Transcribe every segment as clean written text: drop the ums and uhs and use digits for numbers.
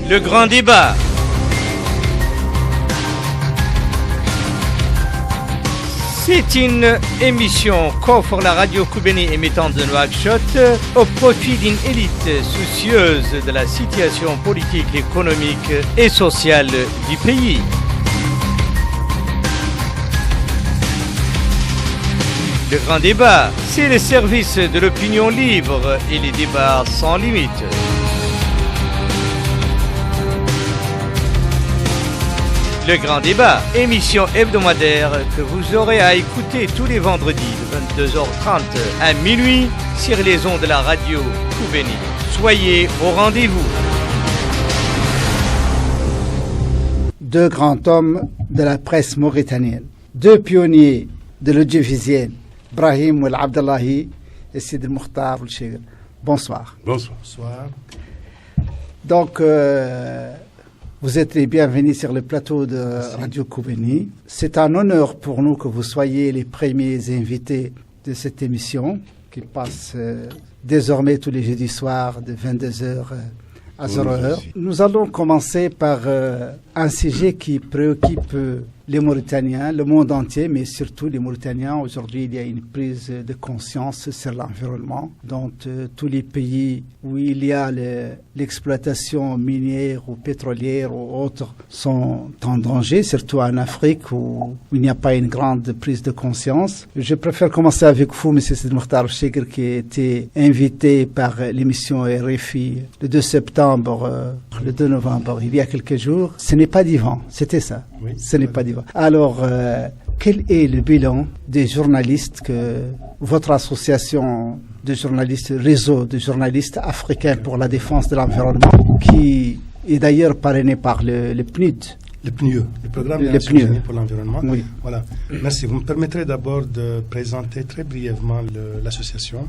Le grand débat. C'est une émission qu'offre la radio Koubéni émettant de Nouakchott au profit d'une élite soucieuse de la situation politique, économique et sociale du pays. Le grand débat, c'est le service de l'opinion libre et les débats sans limite. Le grand débat, émission hebdomadaire que vous aurez à écouter tous les vendredis de 22h30 à minuit sur les ondes de la radio Koubéni. Soyez au rendez-vous. Deux grands hommes de la presse mauritanienne, deux pionniers de l'audiovisuel, Brahim El Abdallahi et Sid El Mokhtar El Chegr. Bonsoir. Bonsoir. Donc, vous êtes les bienvenus sur le plateau de Radio Koubéni. C'est un honneur pour nous que vous soyez les premiers invités de cette émission qui passe désormais tous les jeudis soirs de 22h à 0h. Nous allons commencer par un sujet qui préoccupe les Mauritaniens, le monde entier, mais surtout les Mauritaniens. Aujourd'hui, il y a une prise de conscience sur l'environnement. Dans tous les pays où il y a l'exploitation minière ou pétrolière ou autre sont en danger, surtout en Afrique où il n'y a pas une grande prise de conscience. Je préfère commencer avec vous, M. Sid Mokhtar El Chegr, qui a été invité par l'émission RFI le 2 septembre, le 2 novembre, il y a quelques jours. Ce n'est pas divin, c'était ça. Oui, ce n'est pas divin. Alors, quel est le bilan des journalistes que votre association de journalistes, réseau de journalistes africains pour la défense de l'environnement, qui est d'ailleurs parrainé par le PNUD, le PNUE, le Programme des Nations Unies pour l'environnement. Oui. Voilà. Merci. Vous me permettrez d'abord de présenter très brièvement l'association.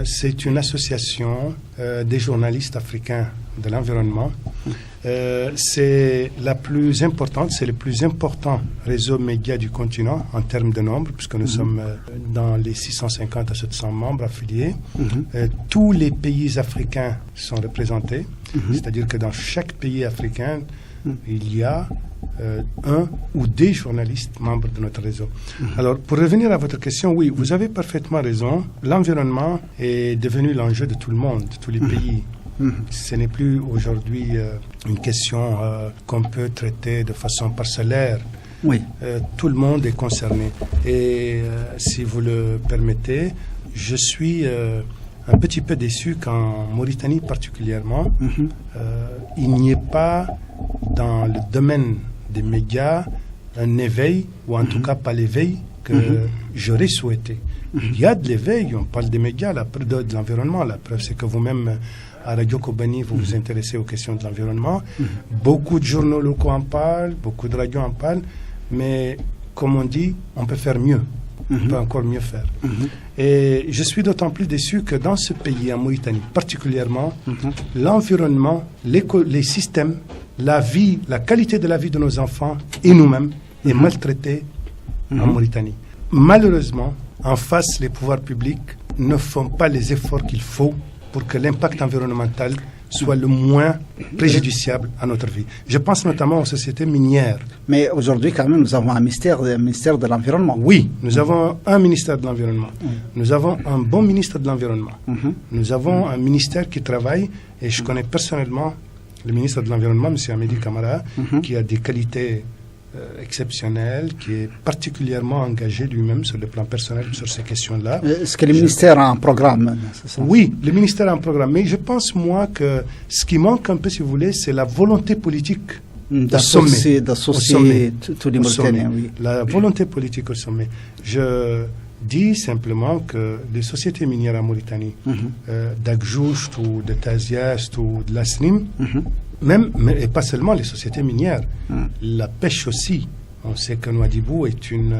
C'est une association des journalistes africains de l'environnement. C'est la plus importante, c'est le plus important réseau média du continent en termes de nombre, puisque nous sommes dans les 650 à 700 membres affiliés. Tous les pays africains sont représentés, c'est-à-dire que dans chaque pays africain, il y a un ou des journalistes membres de notre réseau. Alors, pour revenir à votre question, oui, vous avez parfaitement raison. L'environnement est devenu l'enjeu de tout le monde, de tous les pays. Ce n'est plus aujourd'hui une question qu'on peut traiter de façon parcellaire. Oui. Tout le monde est concerné. Et si vous le permettez, je suis un petit peu déçu qu'en Mauritanie particulièrement, il n'y ait pas dans le domaine des médias un éveil, ou en tout cas pas l'éveil que j'aurais souhaité. Il y a de l'éveil, on parle des médias, de l'environnement. La preuve, c'est que vous-même, à Radio Koubéni, vous vous intéressez aux questions de l'environnement. Beaucoup de journaux locaux en parlent, beaucoup de radios en parlent, mais comme on dit, on peut faire mieux. On peut encore mieux faire. Et je suis d'autant plus déçu que dans ce pays, en Mauritanie particulièrement, l'environnement, les systèmes, la vie, la qualité de la vie de nos enfants et nous-mêmes est maltraitée en Mauritanie. Malheureusement, en face, les pouvoirs publics ne font pas les efforts qu'il faut pour que l'impact environnemental soit le moins préjudiciable à notre vie. Je pense notamment aux sociétés minières. Mais aujourd'hui, quand même, nous avons un ministère de l'Environnement. Oui, nous avons un ministère de l'Environnement. Nous avons un bon ministre de l'Environnement. Nous avons un ministère qui travaille, et je connais personnellement le ministre de l'Environnement, M. Amédi Camara, qui a des qualités exceptionnelles, qui est particulièrement engagé lui-même sur le plan personnel sur ces questions-là. Est-ce que le ministère a un programme? Oui, le ministère a un programme. Mais je pense, moi, que ce qui manque un peu, si vous voulez, c'est la volonté politique d'associer tous les Mauritaniens. Oui. La volonté politique au sommet. Je dis simplement que les sociétés minières en Mauritanie, d'Agjoust ou de Taziast ou de l'Asnim, et pas seulement les sociétés minières, la pêche aussi. On sait que Nouadhibou est une,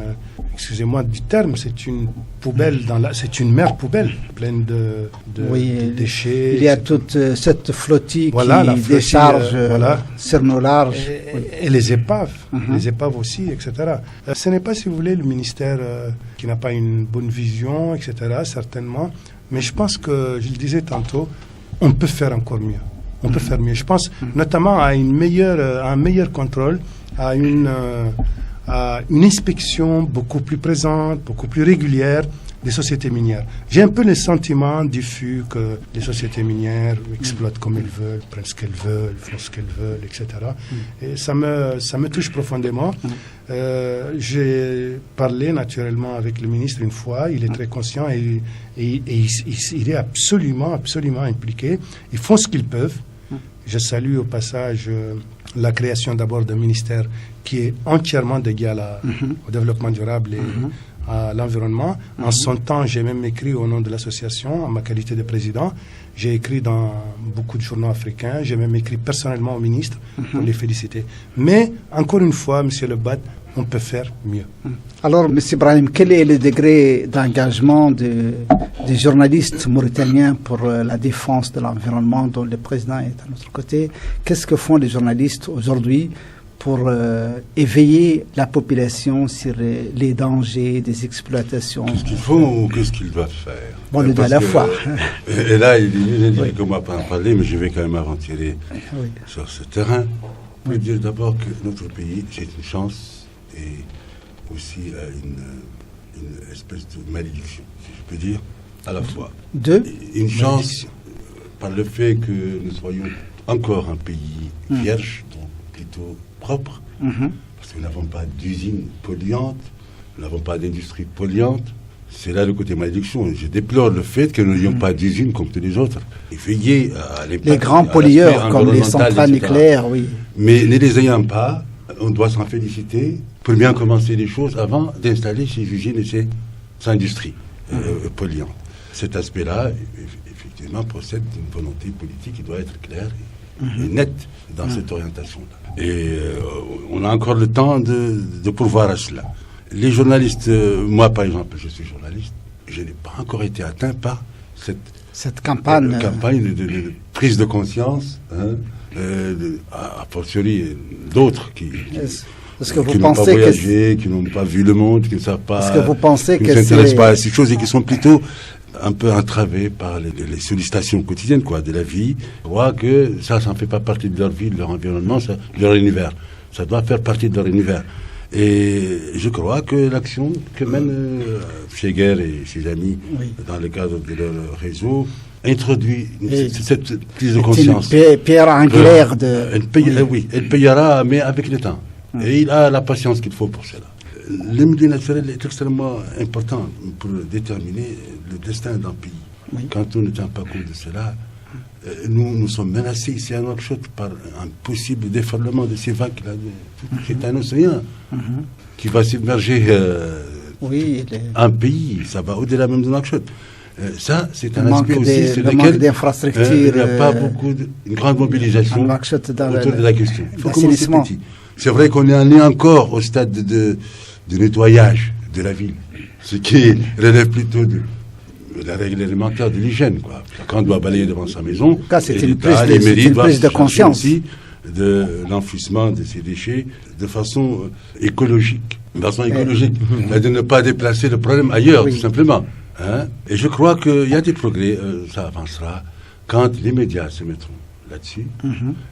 excusez-moi du terme, c'est une poubelle c'est une mer poubelle pleine de déchets. Il y a toute cette flottille qui décharge sur nos larges. Et les épaves aussi, etc. Ce n'est pas, si vous voulez, le ministère qui n'a pas une bonne vision, etc., certainement. Mais je pense que, je le disais tantôt, on peut faire encore mieux. On peut faire mieux. Je pense notamment à un meilleur contrôle, à une inspection beaucoup plus présente, beaucoup plus régulière des sociétés minières. J'ai un peu le sentiment diffus que les sociétés minières exploitent comme elles veulent, prennent ce qu'elles veulent, font ce qu'elles veulent, etc. Et ça me touche profondément. J'ai parlé naturellement avec le ministre une fois, il est très conscient et il est absolument impliqué. Ils font ce qu'ils peuvent. Je salue au passage la création d'abord d'un ministère qui est entièrement dédié au développement durable et à l'environnement. En son temps, j'ai même écrit au nom de l'association, en ma qualité de président. J'ai écrit dans beaucoup de journaux africains. J'ai même écrit personnellement au ministre pour les féliciter. Mais, encore une fois, M. Lebad, on peut faire mieux. Alors, M. Brahim, quel est le degré d'engagement des journalistes mauritaniens pour la défense de l'environnement dont le président est à notre côté? Qu'est-ce que font les journalistes aujourd'hui pour éveiller la population sur les dangers des exploitations? Qu'est-ce qu'ils font ou qu'est-ce qu'ils doivent faire? Bon, les deux à la fois. Et là, il est difficile qu'on va pas en parler, mais je vais quand même aventurer sur ce terrain. Je veux dire d'abord que notre pays, c'est une chance et aussi une espèce de malédiction, si je peux dire, à la fois. Une chance par le fait que nous soyons encore un pays vierge, donc plutôt propre, parce que nous n'avons pas d'usines polluantes, nous n'avons pas d'industrie polluante. C'est là le côté malédiction. Je déplore le fait que nous n'ayons pas d'usines comme tous les autres. Et veiller à les grands pollueurs, comme les centrales nucléaires, oui. Mais ne les ayant pas, on doit s'en féliciter pour bien commencer les choses avant d'installer ces usines et ces industries polluantes. Cet aspect-là, effectivement, procède d'une volonté politique qui doit être claire et nette dans cette orientation-là. Et on a encore le temps de pourvoir à cela. Les journalistes, moi par exemple, je suis journaliste, je n'ai pas encore été atteint par cette campagne de prise de conscience, a fortiori d'autres qui n'ont pas voyagé, qui n'ont pas vu le monde, qui ne savent pas, est-ce que vous pensez qui ne s'intéressent pas à ces choses et qui sont plutôt un peu entravés par les sollicitations quotidiennes de la vie. Je crois que ça ne fait pas partie de leur vie, de leur environnement, de leur univers. Ça doit faire partie de leur univers. Et je crois que l'action que mène Cheguer et ses amis dans le cadre de leur réseau introduit cette prise de conscience. Une pierre angulaire elle payera, mais avec le temps. Et il a la patience qu'il faut pour cela. Le milieu naturel est extrêmement important pour déterminer le destin d'un pays. Quand on ne tient pas compte de cela, nous sommes menacés ici à Nouakchott par un possible déferlement de ces vagues. C'est un océan qui va submerger un pays. Ça va au-delà même de Nouakchott. Ça, c'est un aspect aussi sur lequel il n'y a pas une grande mobilisation autour de la question. Il faut commencer petit. C'est vrai qu'on est encore au stade de nettoyage de la ville, ce qui relève plutôt de la règle élémentaire de l'hygiène. Quand on doit balayer devant sa maison, c'est une prise de conscience aussi de l'enfouissement de ces déchets de façon écologique. De ne pas déplacer le problème ailleurs, tout simplement. Et je crois qu'il y a des progrès, ça avancera, quand les médias se mettront là-dessus,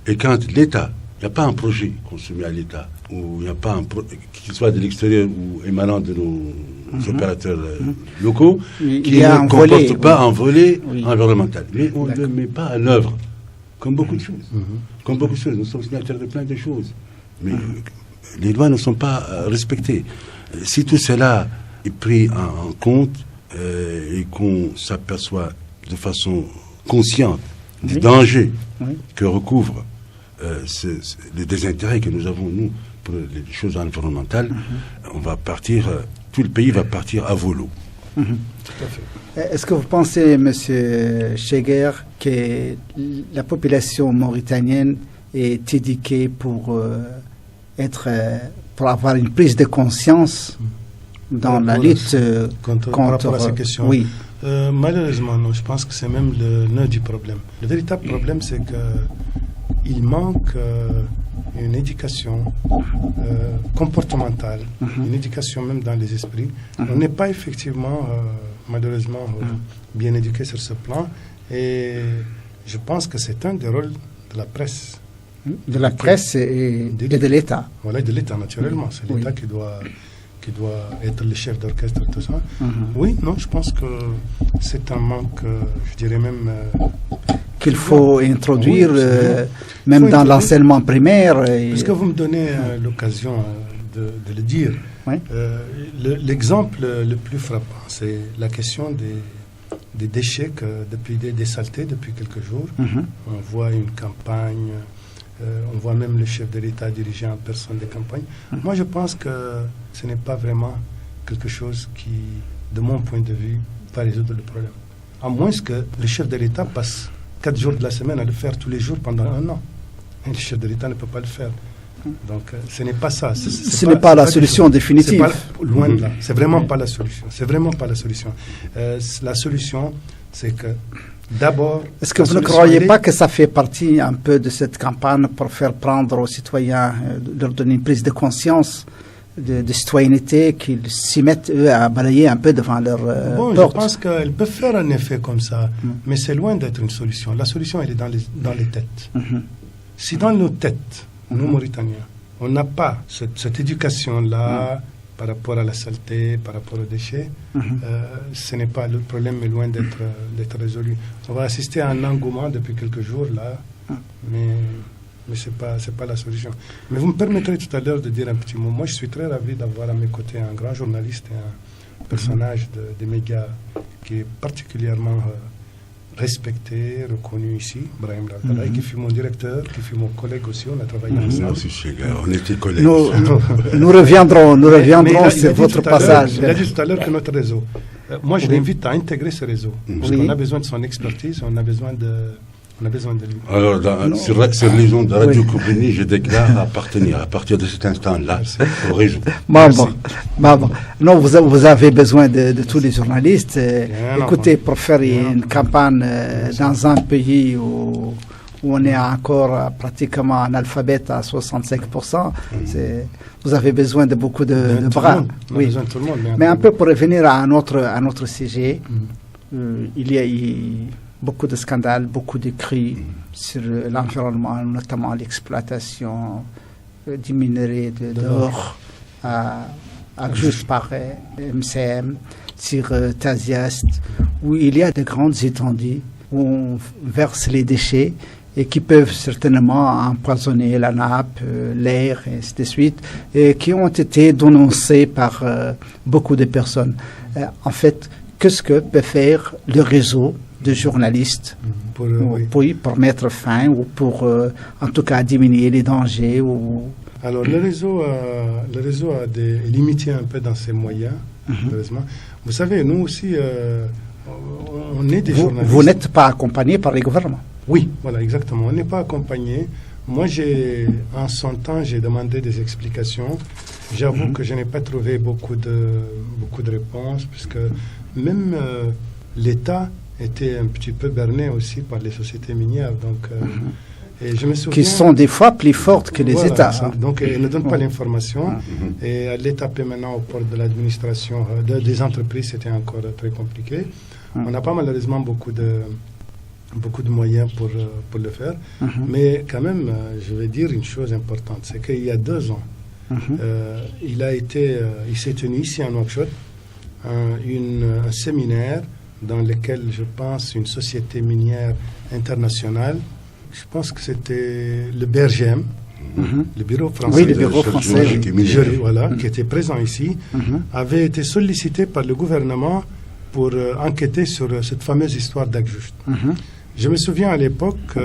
et quand l'État, il n'y a pas un projet qu'on soumet à l'État, ou il n'y a pas qu'il soit de l'extérieur ou émanant de nos opérateurs locaux, qui ne comporte pas un volet environnemental. Mais on ne le met pas en œuvre, comme beaucoup de choses. Comme beaucoup de choses. Nous sommes signataires de plein de choses. Mais les lois ne sont pas respectées. Si tout cela est pris en compte et qu'on s'aperçoit de façon consciente des dangers que recouvre le désintérêt que nous avons, nous, pour les choses environnementales, on va partir, tout le pays va partir à volo. Tout à fait. Est-ce que vous pensez, M. Cheguer, que la population mauritanienne est éduquée pour avoir une prise de conscience dans la lutte contre par rapport à ces questions? Malheureusement, non. Je pense que c'est même le nœud du problème. Le véritable problème, c'est qu'il manque une éducation comportementale, une éducation même dans les esprits. On n'est pas effectivement, malheureusement, bien éduqué sur ce plan. Et je pense que c'est un des rôles de la presse. De la presse et de l'État. Voilà, de l'État, naturellement. C'est l'État qui doit être le chef d'orchestre, tout ça. Oui, non, je pense que c'est un manque, je dirais même... qu'il faut introduire, même dans l'enseignement primaire. Puisque vous me donnez l'occasion de le dire, l'exemple le plus frappant, c'est la question des déchets, des saletés depuis quelques jours. On voit une campagne, on voit même le chef de l'État diriger en personne des campagnes. Moi, je pense que ce n'est pas vraiment quelque chose qui, de mon point de vue, va résoudre le problème. À moins que le chef de l'État passe 4 jours de la semaine à le faire tous les jours pendant 1 an. Et le chef de l'État ne peut pas le faire. Donc, ce n'est pas ça. Ce n'est pas la solution définitive. Loin de là. C'est vraiment pas la solution. C'est vraiment pas la solution. La solution, c'est que d'abord... Est-ce que vous ne croyez pas que ça fait partie un peu de cette campagne pour faire prendre aux citoyens, leur donner une prise de conscience de citoyenneté, qu'ils s'y mettent, eux, à balayer un peu devant leur porte? Je pense qu'elles peuvent faire un effet comme ça, mais c'est loin d'être une solution. La solution, elle est dans les têtes. Si dans nos têtes, nous, Mauritaniens, on n'a pas cette éducation-là par rapport à la saleté, par rapport aux déchets, ce n'est pas, le problème est loin d'être résolu. On va assister à un engouement depuis quelques jours, là, mais ce n'est pas la solution. Mais vous me permettrez tout à l'heure de dire un petit mot. Moi, je suis très ravi d'avoir à mes côtés un grand journaliste et un personnage des médias qui est particulièrement respecté, reconnu ici, Brahim Laltalaï, qui fut mon directeur, qui fut mon collègue aussi. On a travaillé ensemble. On était collègues. Nous reviendrons sur votre passage. Il a dit tout à l'heure que notre réseau. Moi, je l'invite à intégrer ce réseau. Parce qu'on a besoin de son expertise, on a besoin de lui. Alors, sur les ondes de Radio Koubeni, je déclare appartenir, à partir de cet instant-là, au réseau. Non, vous avez besoin de tous les journalistes. Écoutez, pour faire une campagne dans un pays où on est encore pratiquement analphabète à 65%, vous avez besoin de beaucoup de bras. Oui. Mais un peu pour revenir à un autre sujet, il y a beaucoup de scandales, beaucoup d'écrits sur l'environnement, notamment l'exploitation du minerai d'or à Juste par MCM, sur Taziast, où il y a de grandes étendues où on verse les déchets et qui peuvent certainement empoisonner la nappe, l'air, et ainsi de suite, et qui ont été dénoncés par beaucoup de personnes. En fait, qu'est-ce que peut faire le réseau de journalistes pour mettre fin ou pour en tout cas diminuer les dangers Alors le réseau est limité un peu dans ses moyens, heureusement. Vous savez, nous aussi, on est des journalistes. Vous n'êtes pas accompagné par les gouvernements? Oui, voilà, exactement. On n'est pas accompagné. Moi, en son temps, j'ai demandé des explications. J'avoue que je n'ai pas trouvé beaucoup de réponses, puisque même l'État était un petit peu berné aussi par les sociétés minières. Donc, et je me souviens, qui sont des fois plus fortes que les États. Donc, ils ne donnent pas l'information. Et à l'étape maintenant, au port de l'administration, des entreprises, c'était encore très compliqué. On n'a pas malheureusement beaucoup de moyens pour le faire. Mais quand même, je vais dire une chose importante, c'est qu'il y a 2 ans, il s'est tenu ici à Nouakchott un séminaire dans lequel, je pense, une société minière internationale, je pense que c'était le BRGM, le bureau français, le bureau français qui était présent ici, avait été sollicité par le gouvernement pour enquêter sur cette fameuse histoire d'Agjust. Je me souviens à l'époque,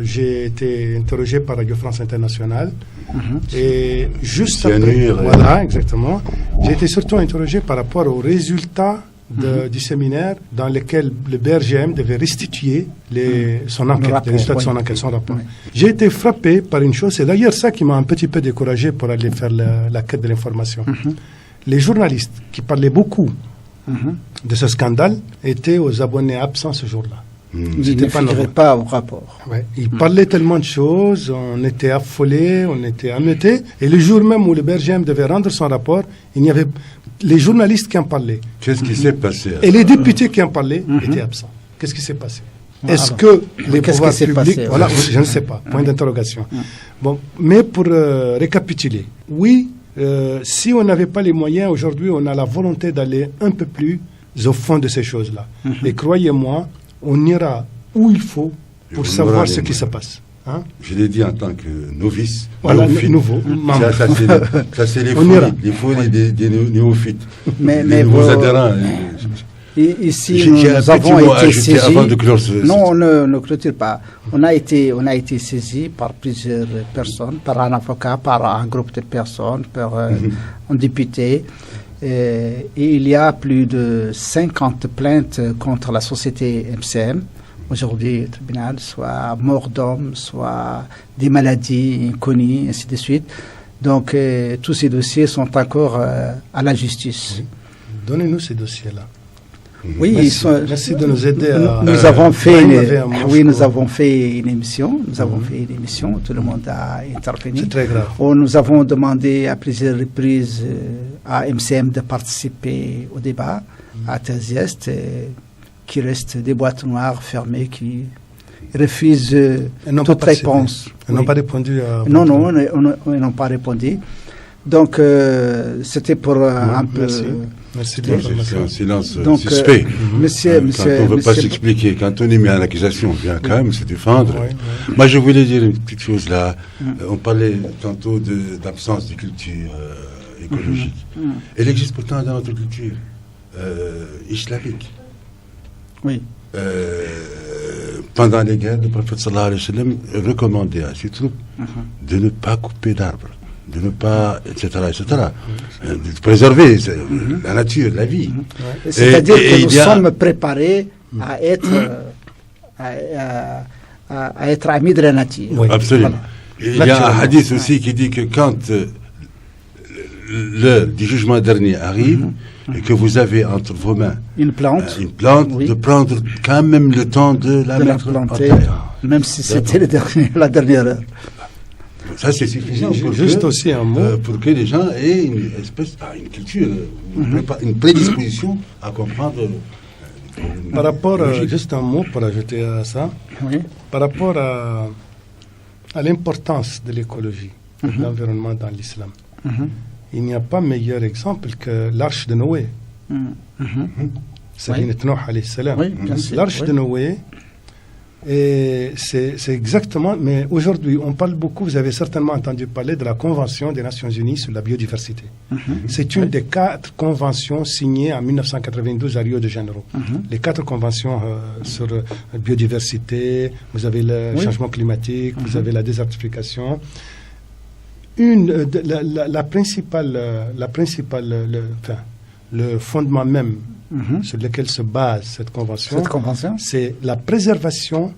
j'ai été interrogé par Radio France Internationale, et juste après, voilà, exactement, j'ai été surtout interrogé par rapport aux résultats du séminaire dans lequel le BRGM devait restituer son enquête, les résultats de son enquête, son rapport. J'ai été frappé par une chose, c'est d'ailleurs ça qui m'a un petit peu découragé pour aller faire la quête de l'information. Les journalistes qui parlaient beaucoup de ce scandale étaient aux abonnés absents ce jour-là. Ils ne figuraient pas au rapport. Ils parlaient tellement de choses, on était affolés, on était ameutés, et le jour même où le BRGM devait rendre son rapport, il y avait les journalistes qui en parlaient. Qu'est-ce qui s'est passé? Et les députés qui en parlaient étaient absents. Qu'est-ce qui s'est passé? Est-ce que les qu'est-ce pouvoirs qui s'est publics... passé, Voilà, ouais. je ne sais pas. Point d'interrogation. Bon, mais pour récapituler, oui, si on n'avait pas les moyens, aujourd'hui, on a la volonté d'aller un peu plus au fond de ces choses-là. Et croyez-moi, on ira où il faut pour savoir ce qui se passe. Hein? Je l'ai dit en tant que novice, Voilà, néophyte. nouveau. Ça, c'est les On ira. folies des néophytes. Mais les nouveaux vous- adhérents. Ici, J'ai un nous petit avons mot à été ajouter saisis. avant de clore ce... Non, on ne clôture pas. On a été saisis par plusieurs personnes, par un avocat, par un groupe de personnes, par un député. Et il y a plus de 50 plaintes contre la société MCM. Aujourd'hui, au tribunal, soit mort d'homme, soit des maladies inconnues, ainsi de suite. Donc, tous ces dossiers sont encore à la justice. Donnez-nous ces dossiers-là. Oui, Merci. ils sont, Merci de nous aider à... nous avons fait Ibrahim avait un mot, je nous crois. avons fait une émission. Nous avons fait une émission. Tout le monde a intervenu. C'est très grave. Nous avons demandé à plusieurs reprises à MCM de participer au débat à Taziest, qui reste des boîtes noires fermées, qui refusent Ils n'ont pas toute participé. réponse. Ils n'ont Oui. pas répondu à... Non, non, ils n'ont pas répondu. Donc, c'était pour un peu... Merci. Merci de C'est l'information. un silence Donc, suspect. monsieur, Quand on ne veut pas monsieur- s'expliquer, quand on est mis en accusation, on vient quand même se défendre. Ouais, ouais. Moi, je voulais dire une petite chose là. On parlait tantôt d'absence de culture écologique. Elle existe pourtant dans notre culture islamique. Oui. Pendant les guerres, le prophète sallallahu alayhi wa sallam recommandait à ses troupes de ne pas couper d'arbres, de ne pas, etc., de préserver la nature, la vie. C'est-à-dire et que il nous y a- sommes préparés à être, à être amis de la nature. Oui. Absolument. Voilà. Et il y a un hadith aussi qui dit que quand l'heure du jugement dernier arrive et que vous avez entre vos mains Une plante, une plante, Oui. de prendre quand même le temps de la de la mettre en planter, terre. même si c'était la dernière heure. Ça, c'est suffisant pour Juste que, aussi un mot. pour que les gens aient une espèce, une culture, une prédisposition à comprendre. Par rapport, juste un mot pour ajouter à ça, Oui. par rapport à l'importance de l'écologie, de l'environnement dans l'islam, il n'y a pas meilleur exemple que l'arche de Noé. Safinat Nuh alayhi salam. Oui, bien sûr, L'arche oui. de Noé, et c'est exactement, mais aujourd'hui on parle beaucoup, vous avez certainement entendu parler de la Convention des Nations Unies sur la biodiversité. C'est une des 4 conventions signées en 1992 à Rio de Janeiro. Les 4 conventions sur la biodiversité, vous avez le changement climatique, vous avez la désertification. La principale, le fondement même sur lequel se base cette convention, c'est la préservation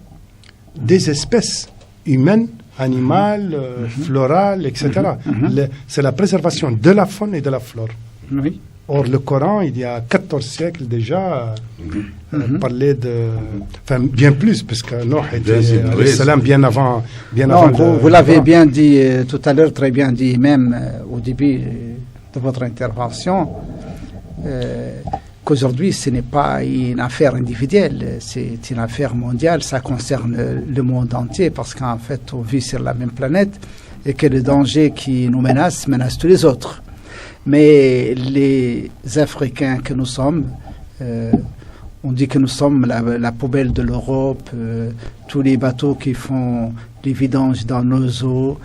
des espèces humaines, animales, florales, etc. C'est la préservation de la faune et de la flore. Oui. Or, le Coran, il y a 14 siècles déjà, parlait de... Enfin, bien plus, parce que Noé était salam bien avant... vous l'avez bien dit tout à l'heure, très bien dit même au début de votre intervention, qu'aujourd'hui, ce n'est pas une affaire individuelle, c'est une affaire mondiale, ça concerne le monde entier, parce qu'en fait, on vit sur la même planète et que le danger qui nous menace tous les autres. Mais les Africains que nous sommes, on dit que nous sommes la poubelle de l'Europe, tous les bateaux qui font les vidanges dans nos eaux,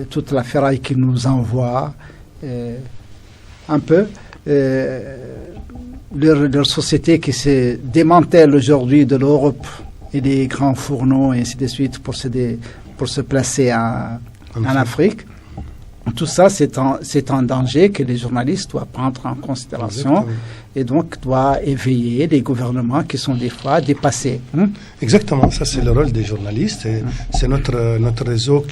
toute la ferraille qu'ils nous envoient, un peu. Leur société qui se démantèle aujourd'hui de l'Europe et des grands fourneaux et ainsi de suite pour se placer en Afrique. Tout ça, c'est un danger que les journalistes doivent prendre en considération. Exactement. Et donc doivent éveiller les gouvernements qui sont des fois dépassés. Exactement, ça c'est le rôle des journalistes. C'est notre réseau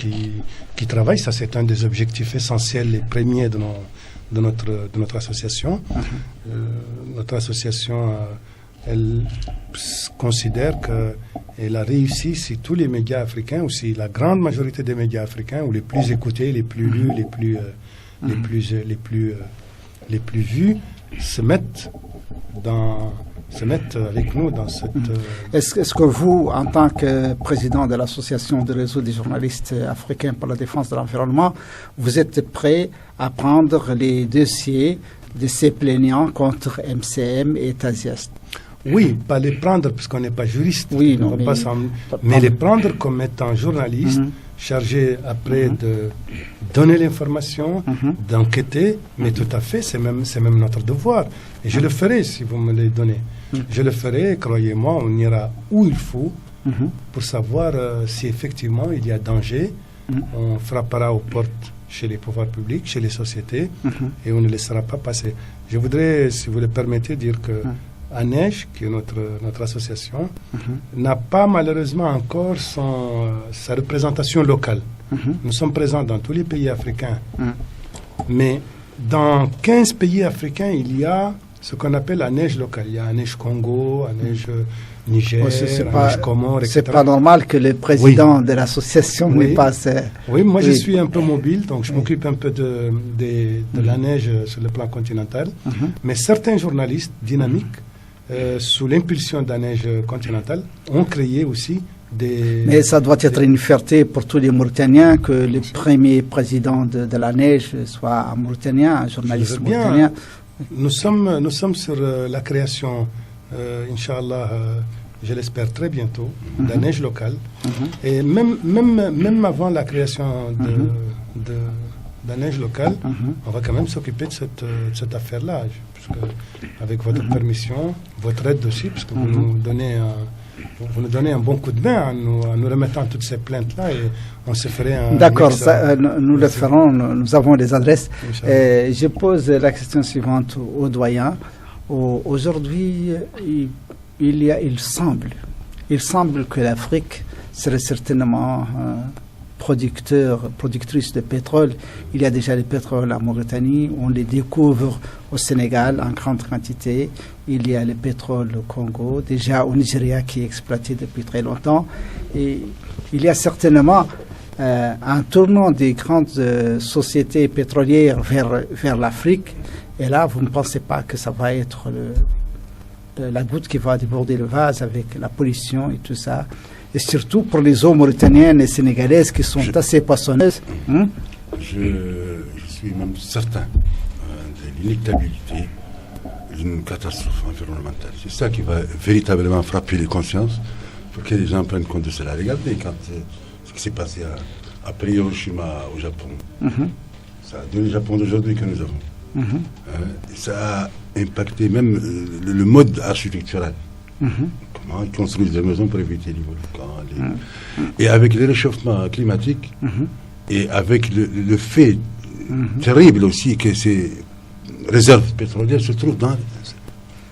qui travaille. Ça c'est un des objectifs essentiels et premiers de notre association. Notre association, elle considère qu'elle a réussi si tous les médias africains, ou si la grande majorité des médias africains, ou les plus écoutés, les plus lus, les plus vus, se mettent se mettent avec nous dans cette... Est-ce que vous, en tant que président de l'association de réseau des journalistes africains pour la défense de l'environnement, vous êtes prêt à prendre les dossiers de ces plaignants contre MCM et Tasiast? Oui, pas les prendre puisqu'on n'est pas juriste. Oui, non, mais les prendre comme étant journaliste, chargé après de donner l'information, d'enquêter, mais tout à fait, c'est même notre devoir. Et je le ferai si vous me les donnez. Je le ferai, croyez-moi, on ira où il faut pour savoir si effectivement il y a danger. On frappera aux portes chez les pouvoirs publics, chez les sociétés, et on ne laissera pas passer. Je voudrais, si vous le permettez, dire que ANEJ, qui est notre association, n'a pas malheureusement encore sa représentation locale. Nous sommes présents dans tous les pays africains. Mais dans 15 pays africains, il y a ce qu'on appelle ANEJ local. Il y a ANEJ Congo, ANEJ Niger, ANEJ Comores, etc. C'est pas normal que le président de l'association n'ait pas... Oui, moi je suis un peu mobile, donc je m'occupe un peu de l'ANEJ sur le plan continental. Mais certains journalistes dynamiques, sous l'impulsion d'ANEJ continental, ont créé aussi des... Mais ça doit être une fierté pour tous les Mauritaniens que le premier président de l'ANEJ soit un Mauritanien, un journaliste mauritanien. Nous sommes sur la création, Inch'Allah, je l'espère très bientôt, d'ANEJ local. Et même avant la création d'ANEJ local, on va quand même s'occuper de cette affaire-là. Avec votre permission, votre aide aussi, parce que vous nous donnez un bon coup de main en nous remettant toutes ces plaintes-là, et on se ferait un... D'accord, nous le ferons, nous avons les adresses. Je pose la question suivante au doyen. Aujourd'hui, il semble que l'Afrique serait certainement productrice de pétrole. Il y a déjà le pétrole en Mauritanie, on les découvre au Sénégal en grande quantité. Il y a le pétrole au Congo, déjà au Nigeria qui est exploité depuis très longtemps. Et il y a certainement un tournant des grandes sociétés pétrolières vers l'Afrique. Et là, vous ne pensez pas que ça va être la goutte qui va déborder le vase avec la pollution et tout ça? Et surtout pour les eaux mauritaniennes et sénégalaises qui sont assez poissonneuses. Je suis même certain de l'inéluctabilité d'une catastrophe environnementale. C'est ça qui va véritablement frapper les consciences pour que les gens prennent compte de cela. Regardez ce qui s'est passé après Hiroshima au Japon. Ça a donné le Japon d'aujourd'hui que nous avons. Ça a impacté même le mode architectural. Comment ils construisent des maisons pour éviter les volcans. Et avec le réchauffement climatique, et avec le fait terrible aussi que ces réserves pétrolières se trouvent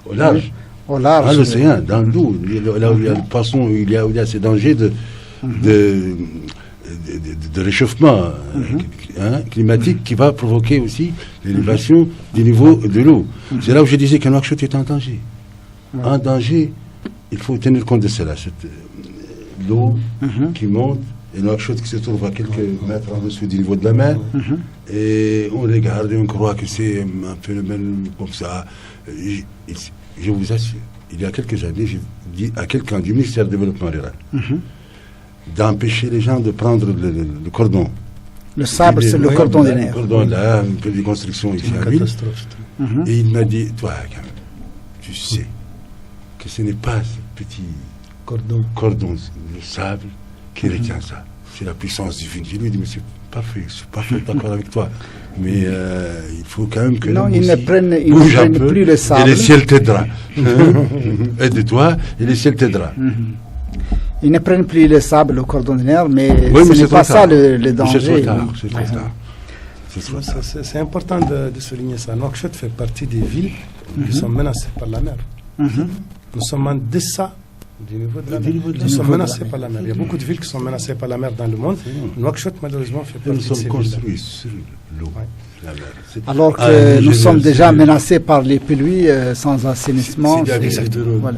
au large. Dans l'océan, dans l'eau, là où il y a le poisson, où il y a ces dangers de réchauffement climatique qui va provoquer aussi l'élévation du niveau de l'eau. C'est là où je disais que Nouakchott est en danger. En danger, il faut tenir compte de cela. L'eau qui monte, et Nouakchott qui se trouve à quelques mètres en dessous du niveau de la mer, et on regarde et on croit que c'est un phénomène comme ça. Je vous assure, il y a quelques années, j'ai dit à quelqu'un du ministère du Développement rural d'empêcher les gens de prendre le cordon. Le sable, c'est le cordon des nerfs. Le cordon là, un peu de construction ici à l'île. Et il m'a dit, toi, tu sais que ce n'est pas ce petit cordon de sable qui retient ça. C'est la puissance divine. Je lui ai dit, mais c'est parfait, je suis parfaitement d'accord avec toi. Mais il faut quand même que ils ne prennent plus le sable. Et le ciel t'aidera. Aide-toi et le ciel t'aidera. Ils ne prennent plus le sable, le cordon de nerf, mais ce n'est pas ça le danger. C'est trop tard. C'est important de souligner ça. Nouakchott fait partie des villes qui sont menacées par la mer. Nous sommes en deçà du niveau de la mer. Nous sommes menacés par la mer. Il y a beaucoup de villes qui sont menacées par la mer dans le monde. Nouakchott, malheureusement, fait partie de ces villes. Nous sommes construits sur l'eau. Alors que nous sommes déjà menacés par les pluies sans assainissement. C'est avec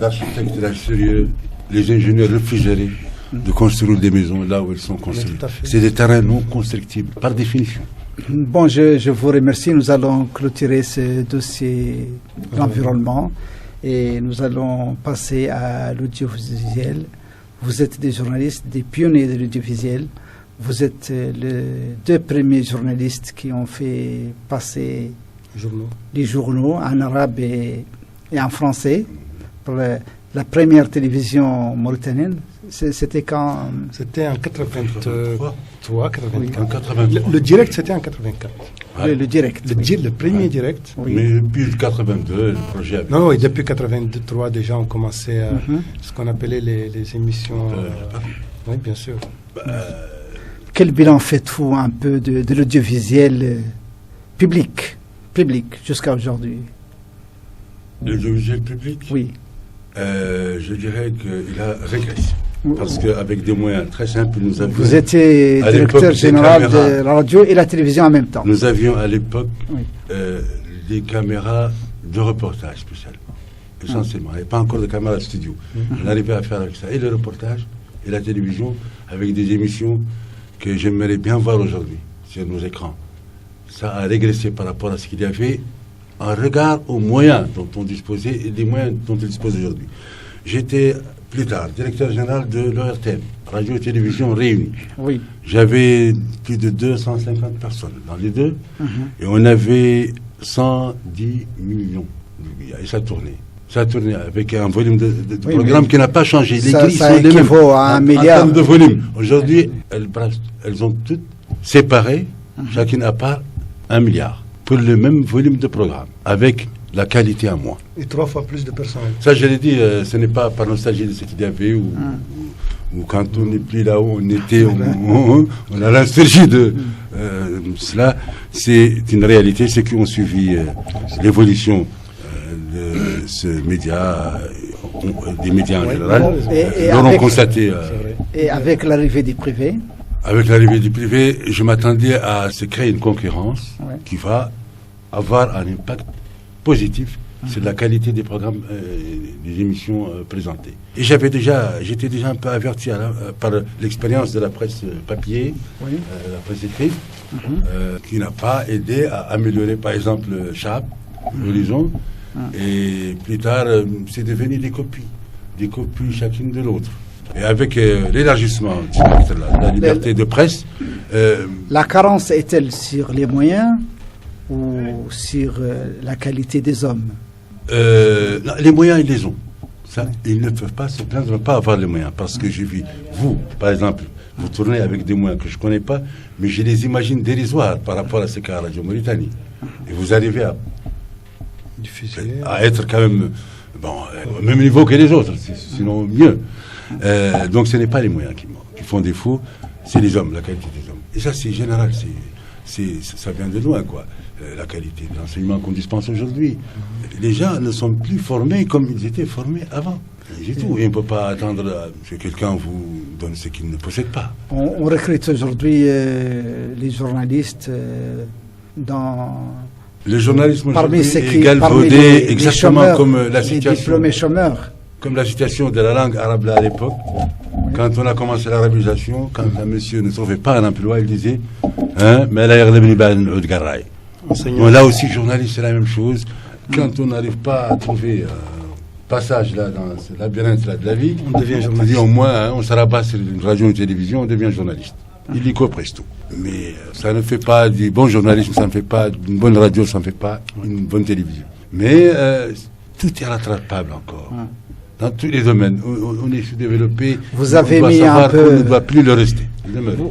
l'architecture sérieux, les ingénieurs réfrigérés de construire des maisons là où elles sont construites. C'est des terrains non constructibles, par définition. Bon, je vous remercie. Nous allons clôturer ce dossier de l'environnement. Et nous allons passer à l'audiovisuel. Vous êtes des journalistes, des pionniers de l'audiovisuel. Vous êtes les 2 premiers journalistes qui ont fait passer les journaux en arabe et en français pour la première télévision mauritanienne. C'était quand? C'était en 83, 84. Oui. En 83. Le direct, c'était en 84. Ouais. Le direct. Le premier direct. Oui. Mais depuis 82, le projet avait... Non, oui, depuis 83, déjà, on commençait à ce qu'on appelait les émissions. Oui, bien sûr. Quel bilan faites-vous un peu de l'audiovisuel public jusqu'à aujourd'hui? L'audiovisuel public? Oui. Je dirais qu'il a régressé. Parce qu'avec des moyens très simples, nous avions... Vous étiez directeur général de la radio et la télévision en même temps. Nous avions à l'époque des caméras de reportage spécial, essentiellement. Il n'y avait pas encore de caméras de studio. On arrivait à faire avec ça. Et le reportage et la télévision avec des émissions que j'aimerais bien voir aujourd'hui sur nos écrans. Ça a régressé par rapport à ce qu'il y avait en regard aux moyens dont on disposait et des moyens dont on dispose aujourd'hui. J'étais plus tard directeur général de l'ORTM, radio et télévision réunies. Oui. J'avais plus de 250 personnes dans les deux et on avait 110 millions. Et ça tournait. Ça tournait avec un volume de programme qui n'a pas changé. Les grilles ça sont les mêmes. équivaut à 1 milliard. En termes de volume. Aujourd'hui, elles ont toutes séparé, chacune à part 1 milliard, pour le même volume de programme, avec la qualité à moins. Et 3 fois plus de personnel. Ça, je l'ai dit, ce n'est pas par nostalgie de ce qu'il y avait, ou quand on n'est plus là où on était, on a l'insurgie de cela. C'est une réalité, ceux qui ont suivi l'évolution de ce média, des médias en général, l'auront constaté. Et avec l'arrivée du privé? Avec l'arrivée du privé, je m'attendais à se créer une concurrence qui va avoir un impact positif sur la qualité des programmes, des émissions présentées. Et j'étais déjà un peu averti par l'expérience de la presse papier, la presse écrite, qui n'a pas aidé à améliorer, par exemple, Chab, l'Horizon. Et plus tard, c'est devenu des copies chacune de l'autre. Et avec l'élargissement du spectre, la liberté de presse... La carence est-elle sur les moyens ou sur la qualité des hommes? Non, les moyens, ils les ont. Ça, ils ne peuvent pas se plaindre de ne pas avoir les moyens. Parce que j'ai vu, vous, par exemple, vous tournez avec des moyens que je ne connais pas, mais je les imagine dérisoires par rapport à ce qu'a Radio Mauritanie. Et vous arrivez à être quand même au même niveau que les autres, sinon mieux. Donc ce n'est pas les moyens qui font défaut, c'est les hommes, la qualité des hommes. Et ça, c'est général, ça vient de loin, quoi. La qualité de l'enseignement qu'on dispense aujourd'hui. Les gens ne sont plus formés comme ils étaient formés avant. C'est tout. Et on ne peut pas attendre que quelqu'un vous donne ce qu'il ne possède pas. On recrute aujourd'hui les journalistes dans... Le journalisme parmi aujourd'hui est galvaudé exactement chômeurs, comme la situation. Les diplômés chômeurs. Comme la situation de la langue arabe là, à l'époque. Quand on a commencé l'arabisation, quand un monsieur ne trouvait pas un emploi, il disait mais là aussi, journaliste, c'est la même chose. Quand on n'arrive pas à trouver passage là dans ce labyrinthe là de la vie, on devient journaliste. On dit au moins, on se rabat sur une radio ou une télévision, on devient journaliste. Il dit presto. Mais ça ne fait pas du bon journalisme, ça ne fait pas d'une bonne radio, ça ne fait pas une bonne télévision. Mais tout est rattrapable encore. Dans tous les domaines, on est sous-développé. Vous avez mis un peu... On ne doit plus le rester.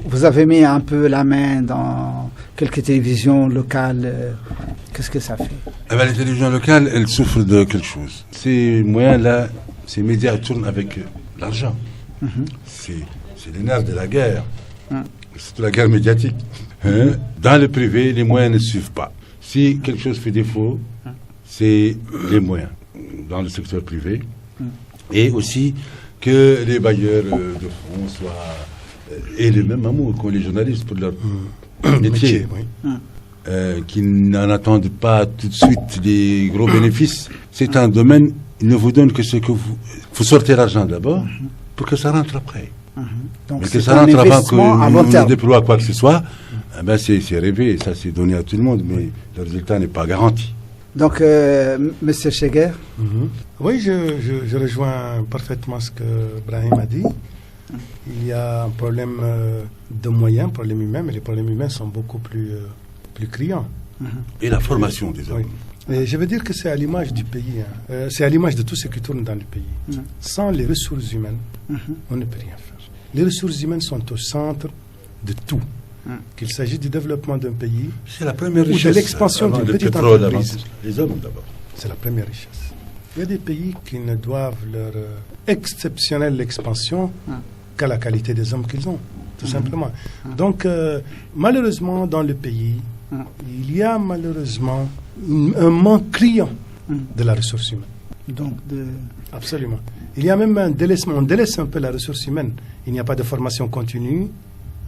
Vous avez mis un peu la main dans quelques télévisions locales. Qu'est-ce que ça fait? Les télévisions locales, elles souffrent de quelque chose. Ces moyens-là, ces médias tournent avec l'argent. C'est les nerfs de la guerre. C'est la guerre médiatique. Dans le privé, les moyens ne suivent pas. Si quelque chose fait défaut, c'est les moyens. Dans le secteur privé. Et aussi que les bailleurs de fonds aient le même amour que les journalistes pour leur métier. Qui n'en attendent pas tout de suite des gros bénéfices. C'est un domaine, il ne vous donne que ce que vous sortez l'argent d'abord pour que ça rentre après. Donc mais que ça rentre avant qu'on ne déploie quoi que ce soit, c'est rêvé, ça c'est donné à tout le monde, mais le résultat n'est pas garanti. Donc, Monsieur Cheguer. Oui, je rejoins parfaitement ce que Brahim a dit. Il y a un problème de moyens, problème humain, mais les problèmes humains sont beaucoup plus criants. Et la formation des hommes. Oui. Et je veux dire que c'est à l'image du pays, c'est à l'image de tout ce qui tourne dans le pays. Sans les ressources humaines, on ne peut rien faire. Les ressources humaines sont au centre de tout. Qu'il s'agisse du développement d'un pays, c'est la première richesse, ou de l'expansion d'une petite pétrole, entreprise. Les hommes d'abord. C'est la première richesse. Il y a des pays qui ne doivent leur exceptionnelle expansion qu'à la qualité des hommes qu'ils ont, tout simplement. Donc, malheureusement, dans le pays, il y a malheureusement un manque criant de la ressource humaine. Donc, Absolument. Il y a même un délaissement. On délaisse un peu la ressource humaine. Il n'y a pas de formation continue.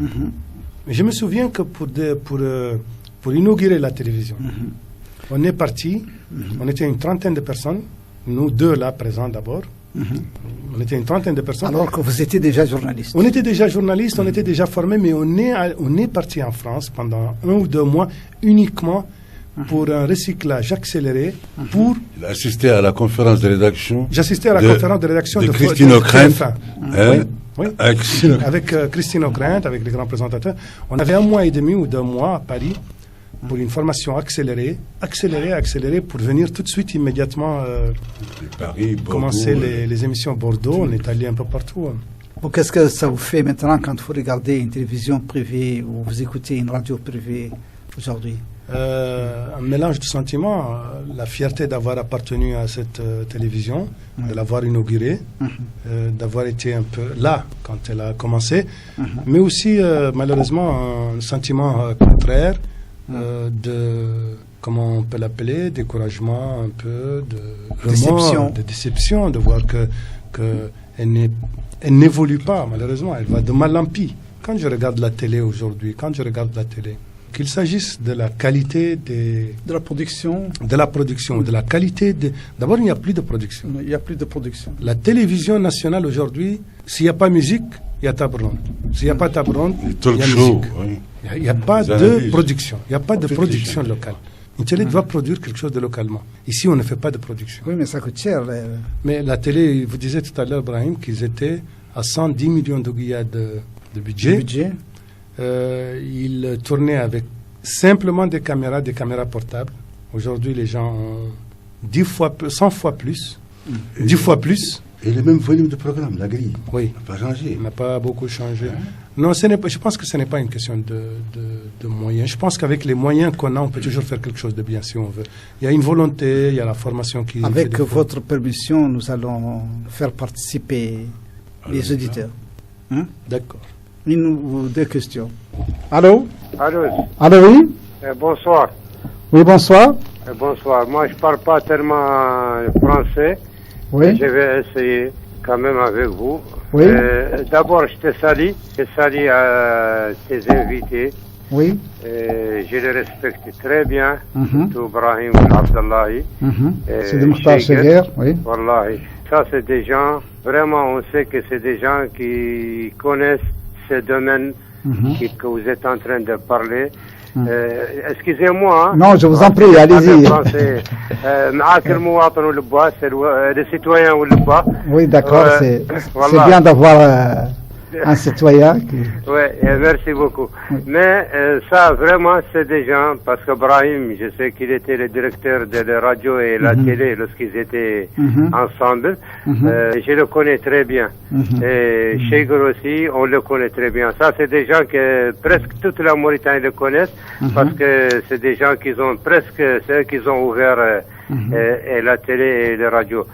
Mais je me souviens que pour inaugurer la télévision, on est parti, on était une trentaine de personnes, nous deux là présents d'abord. On était une trentaine de personnes. Alors que vous étiez déjà journaliste. On était déjà journaliste, on était déjà formés, mais on est parti en France pendant 1 ou 2 mois uniquement pour un recyclage accéléré. Il a assisté à la conférence de rédaction. J'assistais à la conférence de rédaction de Christine O'Krent. Oui, avec Christine O'Krent, avec les grands présentateurs. On avait 1 mois et demi ou 2 mois à Paris pour une formation accélérée, pour venir tout de suite, immédiatement, Paris, Bordeaux, commencer les émissions Bordeaux. On est allé un peu partout. Bon, qu'est-ce que ça vous fait maintenant quand vous regardez une télévision privée ou vous écoutez une radio privée aujourd'hui? Un mélange de sentiments, la fierté d'avoir appartenu à cette télévision, de l'avoir inaugurée, d'avoir été un peu là quand elle a commencé, mais aussi malheureusement un sentiment contraire de, comment on peut l'appeler, découragement, un peu de déception, de voir que elle n'évolue pas, malheureusement, elle va de mal en pis. Quand je regarde la télé aujourd'hui, qu'il s'agisse de la qualité de la production, de la qualité d'abord, il n'y a plus de production. Il n'y a plus de production. La télévision nationale aujourd'hui, s'il n'y a pas musique, il y a table ronde. S'il n'y a pas table ronde, il y a musique. Il n'y a pas de production. Il n'y a pas de production locale. Une télé doit produire quelque chose de localement. Ici, on ne fait pas de production. Oui, mais ça coûte cher. Mais la télé, vous disiez tout à l'heure, Brahim, qu'ils étaient à 110 millions de Guyades de budget. Ils tournaient avec simplement des caméras portables. Aujourd'hui, les gens ont 100 fois plus. 10 fois plus. Et le même volume de programme, la grille. Oui. N'a pas changé. N'a pas beaucoup changé. Non, je pense que ce n'est pas une question de moyens. Je pense qu'avec les moyens qu'on a, on peut toujours faire quelque chose de bien si on veut. Il y a une volonté, il y a la formation qui... Avec votre permission, nous allons faire participer les auditeurs. D'accord. Une ou 2 questions. Allô? Allô, oui? Bonsoir. Oui, bonsoir. Bonsoir. Moi, je parle pas tellement français. Oui. Je vais essayer quand même avec vous. Oui. D'abord, je te salue. Je salue tes invités. Oui. Je les respecte très bien. Surtout Brahim Abdallahi. C'est de Mokhtar Cheguer, oui. Wallahi. Ça, c'est des gens, vraiment, on sait que c'est des gens qui connaissent ce domaine que vous êtes en train de parler. Excusez-moi. Non, je vous en prie, allez-y. C'est le citoyen ou le bas. Oui, d'accord, c'est bien d'avoir un citoyen qui... Oui, merci beaucoup. Oui. Mais ça, vraiment, c'est des gens, parce que Brahim, je sais qu'il était le directeur de la radio et la télé lorsqu'ils étaient ensemble. Je le connais très bien. Et Cheguer aussi, on le connaît très bien. Ça, c'est des gens que presque toute la Mauritanie le connaissent, parce que c'est des gens qui ont presque, ceux qui ont ouvert et la télé et la radio.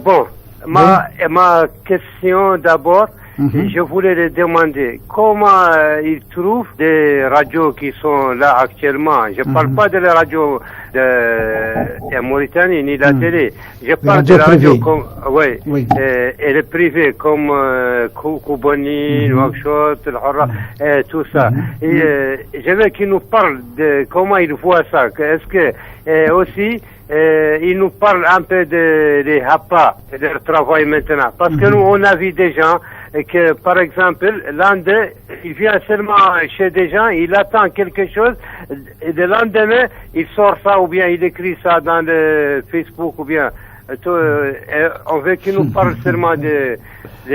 Bon, ma question d'abord, je voulais les demander comment ils trouvent des radios qui sont là actuellement. Je parle pas de la radio de Mauritanie ni de la télé. Je parle de la radio comme et les privés comme Koubani, Nouakchott, El Harra, tout ça. Et je veux qu'ils nous parlent de comment ils voient ça. Est-ce que aussi ils nous parlent un peu des HAPA, de leur travail maintenant. Parce que nous, on a vu des gens et que, par exemple, l'un d'eux, il vient seulement chez des gens, il attend quelque chose, et le lendemain, il sort ça, ou bien il écrit ça dans le Facebook, ou bien on veut qu'il nous parle seulement des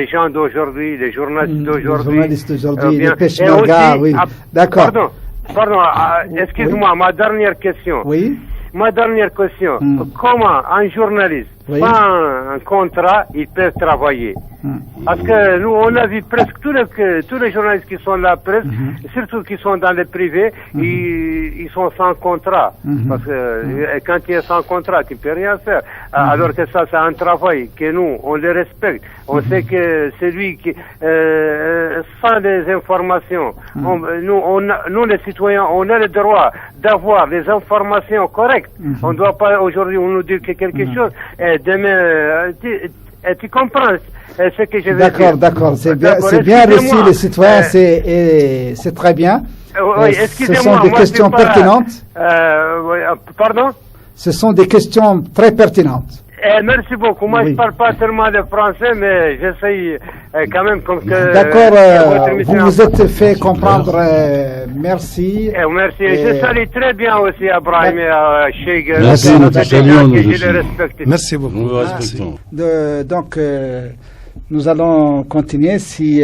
gens d'aujourd'hui, des journalistes d'aujourd'hui. Les journalistes d'aujourd'hui, les pêche-mergas, oui. D'accord. Pardon, excuse-moi, ma dernière question. Oui. Ma dernière question. Comment un journaliste, sans un contrat, il peut travailler? Parce que nous, on a vu presque tous les journalistes qui sont là, presque, surtout qui sont dans le privé, ils sont sans contrat. Parce que quand tu es sans contrat, tu ne peux rien faire. Alors que ça, c'est un travail que nous, on le respecte. On sait que celui qui, sans les informations, nous les citoyens, on a le droit d'avoir les informations correctes. On ne doit pas aujourd'hui nous dire que quelque chose, et demain, tu comprends ce que je veux dire. D'accord. C'est bien reçu, les citoyens, c'est très bien. Oui, ce sont des questions pertinentes. Pardon? Ce sont des questions très pertinentes. Merci beaucoup. Moi, je ne parle pas seulement le français, mais j'essaye quand même comme que... D'accord, vous vous êtes fait comprendre. Merci. Merci. Je salue très bien aussi Abraham et Cheikh. Merci, je les respecte. Merci beaucoup. Donc, nous allons continuer. Si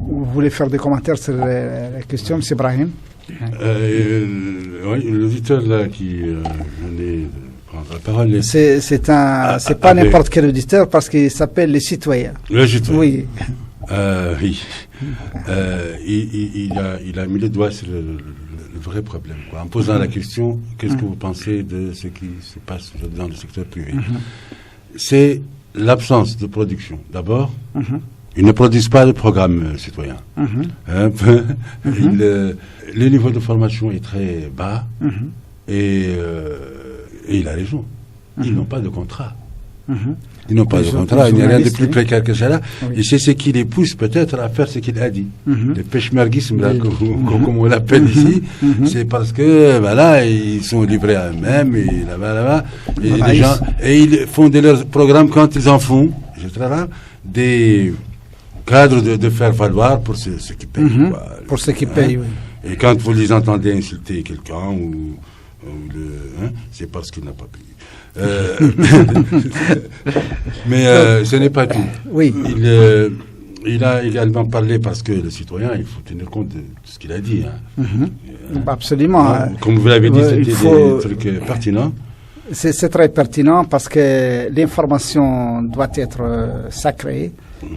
vous voulez faire des commentaires sur la question, M. Ibrahim. Oui, l'auditeur là qui venait de prendre la parole. C'est pas n'importe quel auditeur parce qu'il s'appelle les citoyens. Le citoyen. Oui. Oui. Il a mis le doigt sur le vrai problème, quoi, en posant la question, qu'est-ce que vous pensez de ce qui se passe dans le secteur privé? C'est l'absence de production. D'abord, ils ne produisent pas de programme citoyen. Le niveau de formation est très bas et il a raison. Ils n'ont pas de contrat. Ils n'ont pas de contrat, il n'y a rien de plus précaire que cela. Et c'est ce qui les pousse peut-être à faire ce qu'il a dit. Le pêche-merguisme, comme on l'appelle ici, c'est parce que voilà, ils sont livrés à eux-mêmes, et là-bas, et les gens, et ils font de leurs programmes quand ils en font, c'est très rare, des cadres de faire valoir pour ceux qui payent. Pour ceux qui payent, oui. Et quand vous les entendez insulter quelqu'un, c'est parce qu'il n'a pas payé. Mais ce n'est pas tout. Oui. Il a également parlé parce que le citoyen, il faut tenir compte de ce qu'il a dit. Absolument. Comme vous l'avez dit, c'était des trucs pertinents. C'est très pertinent parce que l'information doit être sacrée.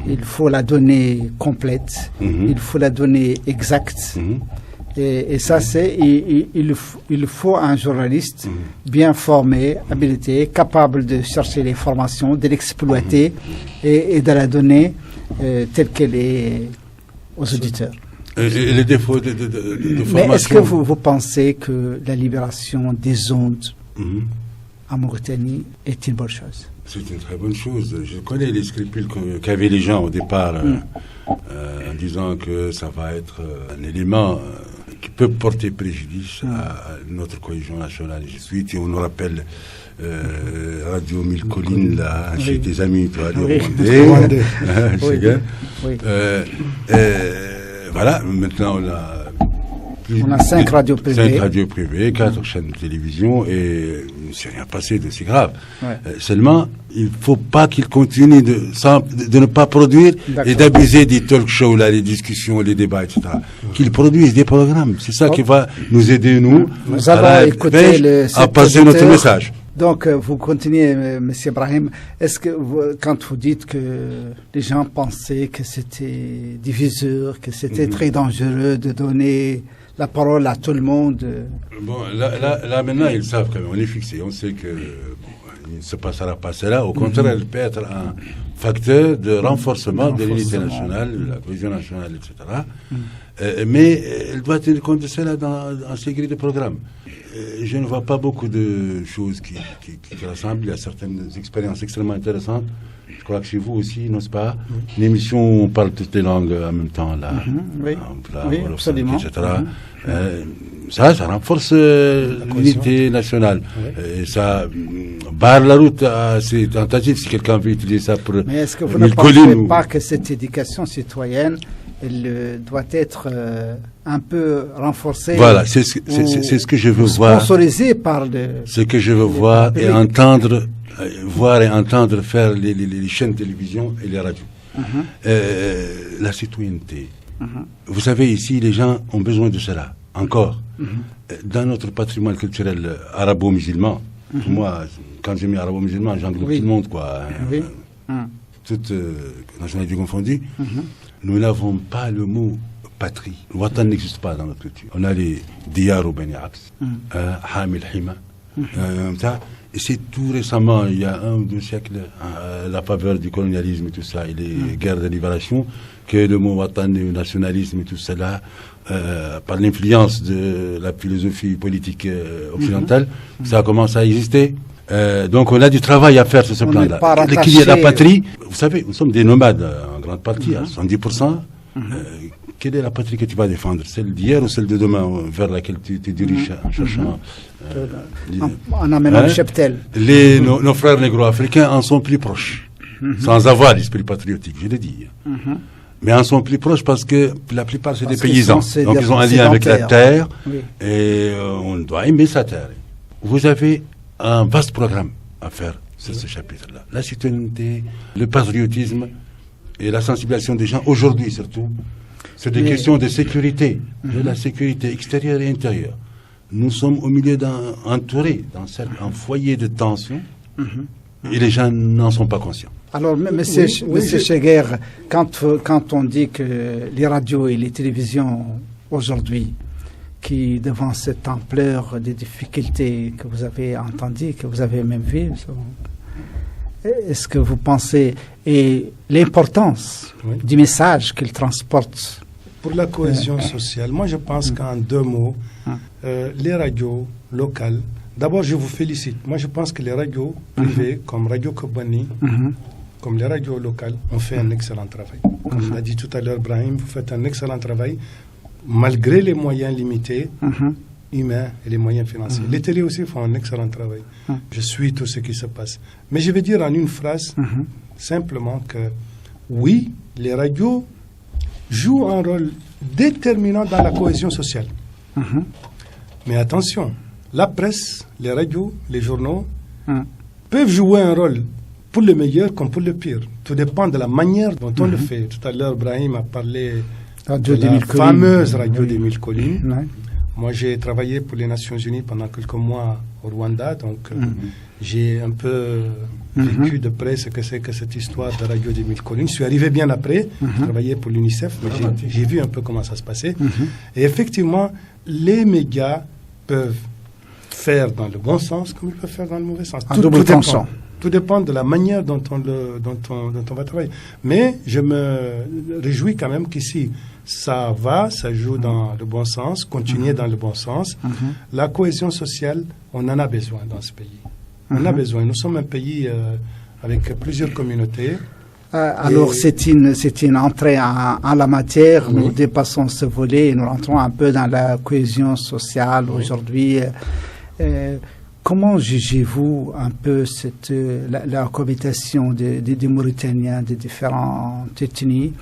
Il faut la donner complète. Il faut la donner exacte. Et ça, il faut un journaliste bien formé, habilité, capable de chercher l'information, de l'exploiter et de la donner telle qu'elle est aux auditeurs. Et les défauts de formation. Mais est-ce que vous pensez que la libération des ondes en Mauritanie est une bonne chose? C'est une très bonne chose. Je connais les scrupules qu'avaient les gens au départ en disant que ça va être un élément qui peut porter préjudice à notre cohésion nationale. Et on nous rappelle Radio 1000 Collines, là, chez tes amis, toi, les Rwandais. Voilà, maintenant on a 5 radios privées. 5 radios privées, 4 chaînes de télévision, et il ne s'est rien passé de si grave. Seulement, il ne faut pas qu'il continue de ne pas produire et d'abuser des talk shows, là, les discussions, les débats, etc. Qu'il produise des programmes. C'est ça qui va nous aider, nous à passer notre message. Donc, vous continuez, M. Ibrahim. Est-ce que quand vous dites que les gens pensaient que c'était diviseur, que c'était très dangereux de donner la parole à tout le monde? Bon, là maintenant, ils savent quand même. On est fixé. On sait que il ne se passera pas cela. Au contraire, elle peut être un facteur de renforcement de l'unité nationale, de la cohésion nationale, etc. Mais elle doit tenir compte de cela dans ses grilles de programme. Je ne vois pas beaucoup de choses qui rassemblent. Il y a certaines expériences extrêmement intéressantes. Je crois que chez vous aussi, n'est-ce pas? Une émission où on parle toutes les langues en même temps, là, oui, absolument. etc. ça renforce l'unité nationale. Oui. Et ça barre la route à ces tentatives, si quelqu'un veut utiliser ça pour... Mais est-ce que vous ne pensez pas que cette éducation citoyenne, elle doit être un peu renforcée? Voilà, c'est ce que je veux voir. Sponsorisée par ce que je veux voir et entendre, faire les chaînes de télévision et les radios. La citoyenneté. Vous savez, ici, les gens ont besoin de cela, encore. Dans notre patrimoine culturel arabo-musulman, pour moi, quand je mets arabo-musulman, j'englobe tout le monde, quoi. Oui. Toutes nationalités confondues. Nous n'avons pas le mot patrie. Le Watan n'existe pas dans notre culture. On a les Diyar ou Beni Aqs, Hamil Hima, et c'est tout récemment, il y a 1 ou 2 siècles, à la faveur du colonialisme et tout ça, et les guerres de libération, que le mot Watan et le nationalisme et tout cela, par l'influence de la philosophie politique occidentale, ça commence à exister. Donc on a du travail à faire sur ce plan-là. Qu'il y ait la patrie, vous savez, nous sommes des nomades en grande partie, à 70%. Quelle est la patrie que tu vas défendre? Celle d'hier ou celle de demain, vers laquelle tu te diriges en cherchant en amenant le cheptel. Nos frères négro-africains en sont plus proches, sans avoir l'esprit patriotique, je l'ai dit. Mais en sont plus proches parce que la plupart c'est des paysans. Donc ils ont un lien avec la terre, et on doit aimer sa terre. Vous avez un vaste programme à faire sur ce chapitre-là. La citoyenneté, le patriotisme et la sensibilisation des gens, aujourd'hui surtout, sur des questions de sécurité, de la sécurité extérieure et intérieure. Nous sommes au milieu entourés d'un foyer de tension, et les gens n'en sont pas conscients. Alors, monsieur Cheguer, quand on dit que les radios et les télévisions aujourd'hui, qui devant cette ampleur des difficultés que vous avez entendues, que vous avez même vues, est-ce que vous pensez, et l'importance du message qu'ils transportent? Pour la cohésion sociale, moi je pense qu'en 2 mots, les radios locales, d'abord je vous félicite. Moi je pense que les radios privées, comme Radio Kobani, comme les radios locales, ont fait un excellent travail. Comme l'a dit tout à l'heure Brahim, vous faites un excellent travail, malgré les moyens limités, humains et les moyens financiers. Les télés aussi font un excellent travail. Je suis tout ce qui se passe. Mais je vais dire en une phrase, simplement que oui, les radios jouent un rôle déterminant dans la cohésion sociale. Mais attention, la presse, les radios, les journaux peuvent jouer un rôle pour le meilleur comme pour le pire. Tout dépend de la manière dont on le fait. Tout à l'heure, Brahim a parlé de la fameuse radio des 1000 collines. Moi, j'ai travaillé pour les Nations Unies pendant quelques mois au Rwanda, donc j'ai un peu vécu de près ce que c'est que cette histoire de radio des 1000 collines. Je suis arrivé bien après, je travaillais pour l'UNICEF, mais j'ai vu un peu comment ça se passait. Et effectivement, les médias peuvent faire dans le bon sens comme ils peuvent faire dans le mauvais sens. Tout dépend de la manière dont on va travailler. Mais je me réjouis quand même qu'ici, ça joue dans le bon sens, continuer dans le bon sens. La cohésion sociale, on en a besoin dans ce pays. On a besoin. Nous sommes un pays avec plusieurs communautés. Alors, c'est une entrée en la matière. Nous dépassons ce volet et nous rentrons un peu dans la cohésion sociale aujourd'hui. Comment jugez-vous un peu la cohabitation des Mauritaniens, des différentes ethnies,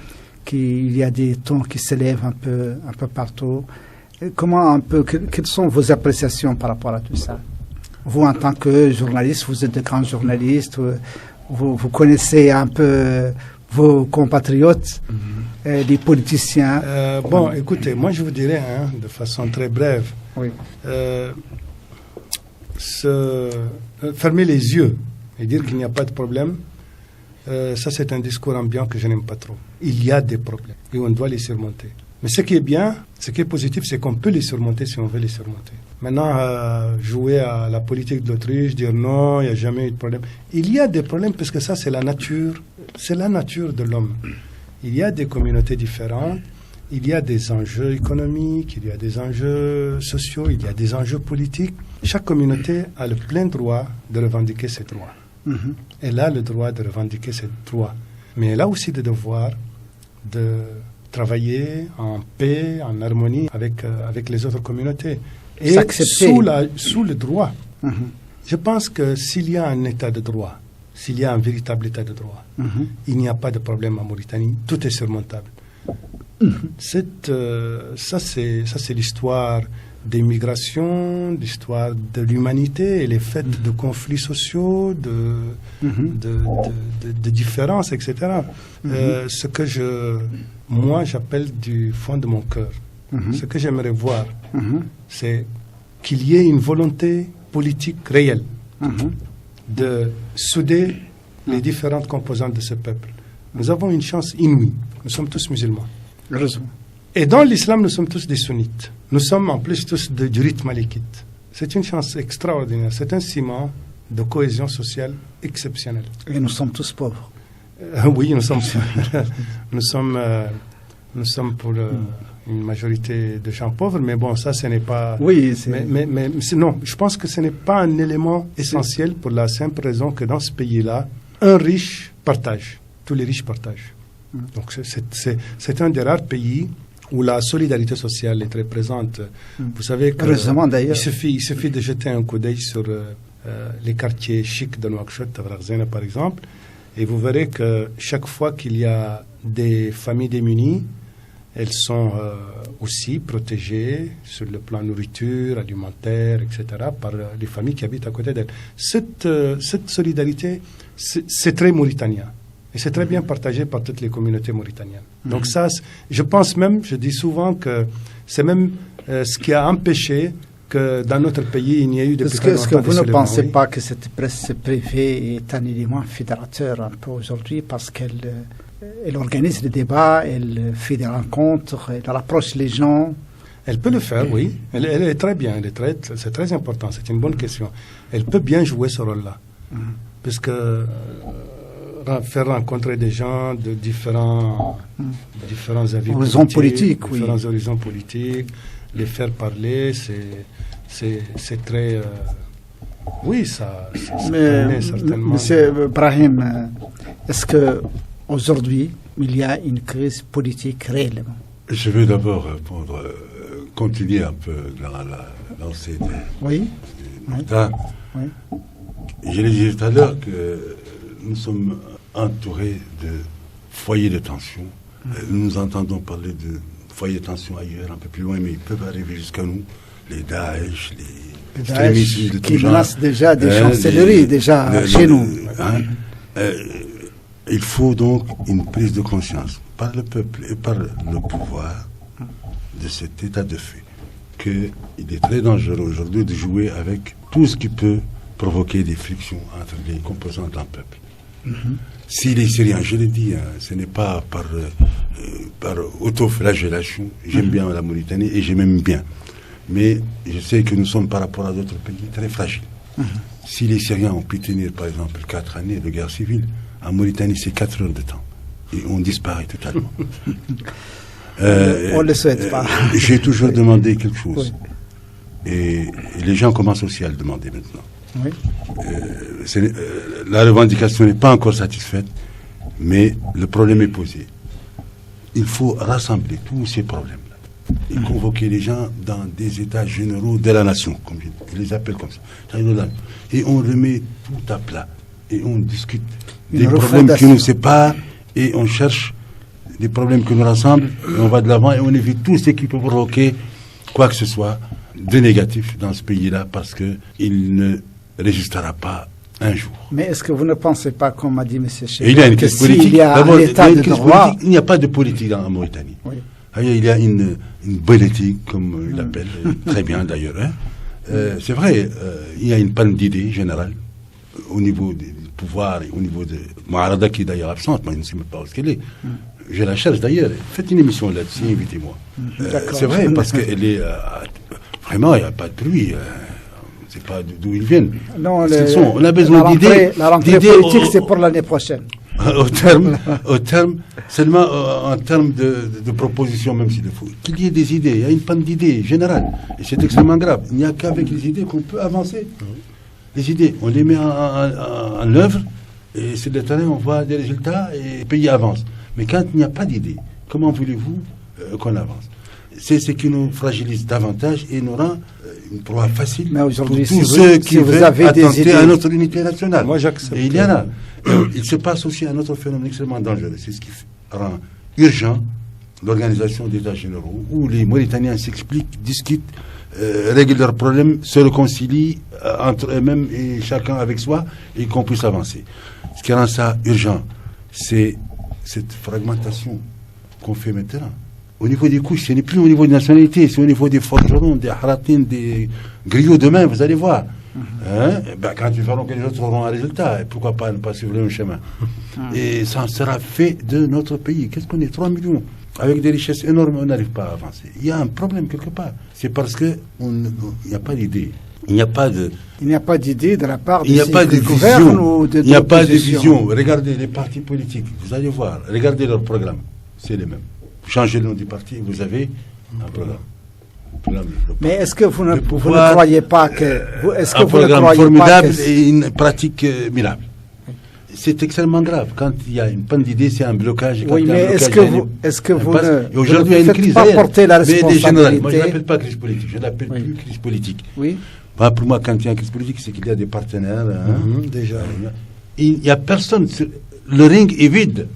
qu'il y a des tons qui s'élèvent un peu partout? Quelles sont vos appréciations par rapport à tout ça? Vous, en tant que journaliste, vous êtes de grands journalistes, vous connaissez un peu vos compatriotes, les politiciens. Bon, écoutez, moi je vous dirais, de façon très brève, fermer les yeux et dire qu'il n'y a pas de problème, ça c'est un discours ambiant que je n'aime pas trop. Il y a des problèmes et on doit les surmonter. Mais ce qui est bien, ce qui est positif, c'est qu'on peut les surmonter si on veut les surmonter. Maintenant, jouer à la politique de l'autruche, dire non, il n'y a jamais eu de problème. Il y a des problèmes parce que ça c'est la nature de l'homme. Il y a des communautés différentes, il y a des enjeux économiques, il y a des enjeux sociaux, il y a des enjeux politiques. Chaque communauté a le plein droit de revendiquer ses droits. Elle a le droit de revendiquer ses droits. Mais elle a aussi le devoir de travailler en paix, en harmonie avec les autres communautés. Et sous le droit. Je pense que s'il y a un état de droit, s'il y a un véritable état de droit, il n'y a pas de problème en Mauritanie, tout est surmontable. Ça, c'est l'histoire des migrations, l'histoire de l'humanité. Elle est faite de conflits sociaux, de différences, etc. Ce que moi, j'appelle du fond de mon cœur. Ce que j'aimerais voir, c'est qu'il y ait une volonté politique réelle de souder les différentes composantes de ce peuple. Nous avons une chance inouïe. Nous sommes tous musulmans. Et dans l'islam, nous sommes tous des sunnites. Nous sommes en plus tous du rite malikite. C'est une chance extraordinaire. C'est un ciment de cohésion sociale exceptionnel. Et nous sommes tous pauvres. Oui, nous sommes pour une majorité de gens pauvres, mais bon, ça, ce n'est pas... Oui, mais non, je pense que ce n'est pas un élément essentiel pour la simple raison que dans ce pays-là, un riche partage. Tous les riches partagent. Donc, c'est un des rares pays où la solidarité sociale est très présente. Vous savez que... Heureusement, d'ailleurs. Il suffit de jeter un coup d'œil sur les quartiers chics de Nouakchott, Tavrarzena, par exemple, et vous verrez que chaque fois qu'il y a des familles démunies, elles sont aussi protégées sur le plan nourriture, alimentaire, etc., par les familles qui habitent à côté d'elles. Cette solidarité, c'est très mauritanien. Et c'est très bien partagé par toutes les communautés mauritaniennes. Donc ça, je pense même, je dis souvent que c'est même ce qui a empêché que dans notre pays, il n'y ait eu de... Est-ce que vous ne pensez pas que cette presse privée est un élément fédérateur un peu aujourd'hui parce qu'elle organise les débats, elle fait des rencontres, elle rapproche les gens? Elle peut le faire, oui. Elle est très bien, c'est très important, c'est une bonne question. Elle peut bien jouer ce rôle-là. Puisque faire rencontrer des gens de différents avis politiques, différents horizons politiques, les faire parler, c'est très... oui, ça permet certainement... Monsieur Brahim, est-ce qu'aujourd'hui, il y a une crise politique réellement? Je vais d'abord continuer un peu dans la lancée oui. Oui. Je l'ai dit tout à l'heure que nous sommes entourés de foyers de tension. Nous entendons parler de foyers de tension ailleurs, un peu plus loin, mais ils peuvent arriver jusqu'à nous. Les Daesh, les extrémistes de tout genre. Qui menacent déjà des chancelleries, chez nous. Il faut donc une prise de conscience par le peuple et par le pouvoir de cet état de fait qu'il est très dangereux aujourd'hui de jouer avec tout ce qui peut provoquer des frictions entre les composantes d'un peuple. Si les Syriens, je l'ai dit, ce n'est pas par autoflagellation. J'aime bien la Mauritanie et je m'aime bien. Mais je sais que nous sommes par rapport à d'autres pays très fragiles. Si les Syriens ont pu tenir, par exemple, 4 années de guerre civile, en Mauritanie, c'est 4 heures de temps. Et on disparaît totalement. On ne le souhaite pas. J'ai toujours demandé quelque chose. Oui. Et les gens commencent aussi à le demander maintenant. Oui. La revendication n'est pas encore satisfaite, mais le problème est posé. Il faut rassembler tous ces problèmes-là et convoquer les gens dans des états généraux de la nation, comme je les appelle comme ça. Et on remet tout à plat et on discute des problèmes qui nous séparent et on cherche des problèmes qui nous rassemblent et on va de l'avant et on évite tout ce qui peut provoquer quoi que ce soit de négatif dans ce pays-là parce qu'il ne résistera pas un jour. Mais est-ce que vous ne pensez pas, comme a dit M. Cheikh, il y a une crise politique. Il y a un état de droit... Il n'y a pas de politique en Mauritanie. Oui. Il y a une politique, comme il l'appelle, très bien d'ailleurs. C'est vrai, il y a une panne d'idées générale au niveau du pouvoir et au niveau de Moharada qui est d'ailleurs absente, moi je ne sais même pas où est-ce qu'elle est. Je la cherche d'ailleurs. Faites une émission là-dessus, invitez-moi. C'est vrai, parce qu'elle est... vraiment, il n'y a pas de bruit. Je ne sais pas d'où ils viennent. Non, on a besoin d'idées. La rentrée politique, c'est pour l'année prochaine. Au terme, seulement en termes de propositions, même s'il le faut. Qu'il y ait des idées. Il y a une panne d'idées générale. Et c'est extrêmement grave. Il n'y a qu'avec les idées qu'on peut avancer. Les idées, on les met en œuvre. Et sur le terrain, on voit des résultats et le pays avance. Mais quand il n'y a pas d'idées, comment voulez-vous qu'on avance? C'est ce qui nous fragilise davantage et nous rend une proie facile mais aujourd'hui, pour tous ceux qui veulent attenter à notre unité nationale. Moi, j'accepte. Et il y en a. Il se passe aussi un autre phénomène extrêmement dangereux. C'est ce qui rend urgent l'organisation d'États généraux, où les Mauritaniens s'expliquent, discutent, règlent leurs problèmes, se réconcilient entre eux-mêmes et chacun avec soi, et qu'on puisse avancer. Ce qui rend ça urgent, c'est cette fragmentation qu'on fait maintenant. Au niveau des couches, ce n'est plus au niveau des nationalités, c'est au niveau des forgerons, des haratines, des griots demain, vous allez voir. Hein? Quand ils verront que les autres auront un résultat, et pourquoi pas ne pas suivre le même chemin. Et ça sera fait de notre pays. Qu'est-ce qu'on est? 3 millions. Avec des richesses énormes, on n'arrive pas à avancer. Il y a un problème quelque part. C'est parce qu'il n'y a pas d'idée. Il n'y a pas d'idée de la part il n'y a pas de vision. Il n'y a pas de vision. Regardez les partis politiques, vous allez voir. Regardez leur programme. C'est les mêmes. Vous changez le nom du parti, vous avez un programme. Mais est-ce que vous ne croyez pas que... Est-ce que un vous ne programme croyez formidable pas que et une pratique minable. C'est extrêmement grave. Quand il y a une panne d'idée, c'est un blocage. Oui, mais est-ce que vous ne aujourd'hui, il y a une crise pas porter la responsabilité? Moi, je ne l'appelle pas crise politique. Je l'appelle plus crise politique. Oui. Pour moi, quand il y a une crise politique, c'est qu'il y a des partenaires. Déjà. Il n'y a personne. Le ring est vide.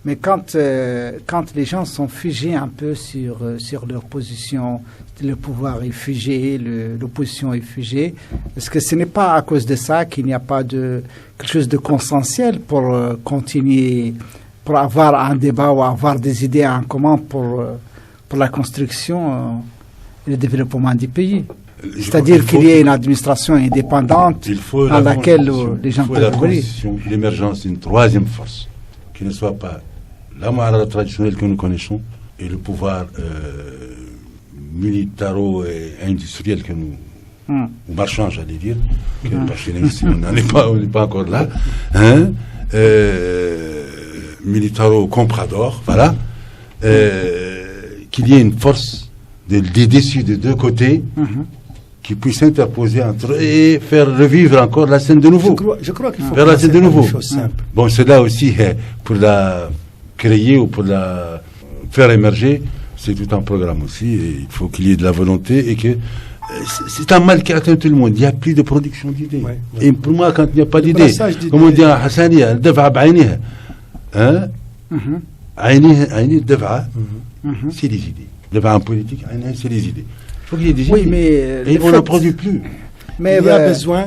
Mais quand les gens sont figés un peu sur leur position, le pouvoir est figé, l'opposition est figée, est-ce que ce n'est pas à cause de ça qu'il n'y a pas quelque chose de consensuel pour continuer, pour avoir un débat ou avoir des idées en commun pour la construction et le développement du pays? C'est-à-dire qu'il y ait une administration indépendante dans laquelle les gens peuvent évoluer. L'émergence d'une troisième force qui ne soit pas la Mouharara traditionnelle que nous connaissons et le pouvoir militaro et industriel que nous ou marchand, j'allais dire, parce que on n'est pas encore là, militaro comprador, voilà, qu'il y ait une force des déçus des deux côtés qui puisse s'interposer entre eux et faire revivre encore la scène de nouveau. Je crois qu'il faut faire la scène de nouveau. Simple. Bon, c'est là aussi pour la créer ou pour la faire émerger, c'est tout un programme aussi. Et il faut qu'il y ait de la volonté et que c'est un mal qui atteint tout le monde. Il n'y a plus de production d'idées. Et pour moi, quand il n'y a pas d'idées, comme on dit à Hassania, c'est les idées. En politique, c'est les idées. Il faut qu'il y ait des idées. Mais et on ne produit plus. Mais il y a besoin.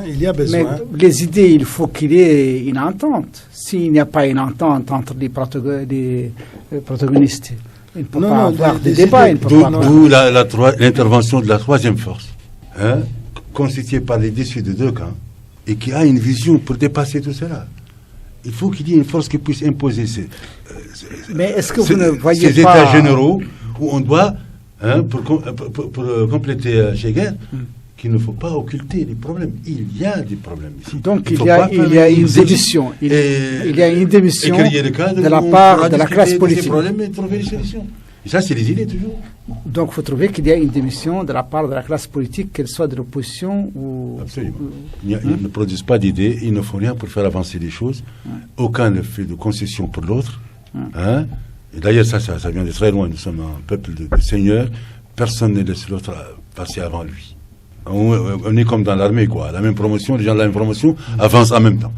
Mais les idées, il faut qu'il y ait une entente. S'il n'y a pas une entente entre les protagonistes, il ne peut pas avoir des débats. D'où l'intervention de la troisième force, constituée par les déçus de deux camps, et qui a une vision pour dépasser tout cela. Il faut qu'il y ait une force qui puisse imposer ces états généraux où on doit, pour compléter Cheguer, qu'il ne faut pas occulter les problèmes. Il y a des problèmes ici. Donc il y a une démission. Il y a une démission de la part de la classe politique. Ces problèmes et trouver des solutions. Et ça, c'est les idées toujours. Donc il faut trouver qu'il y a une démission de la part de la classe politique, qu'elle soit de l'opposition ou... Absolument. Ils ne produisent pas d'idées, ils ne font rien pour faire avancer les choses. Aucun ne fait de concession pour l'autre. Et d'ailleurs, ça vient de très loin. Nous sommes un peuple de seigneurs. Personne ne laisse l'autre passer avant lui. On est comme dans l'armée, quoi. La même promotion, les gens de la même promotion avancent en même temps.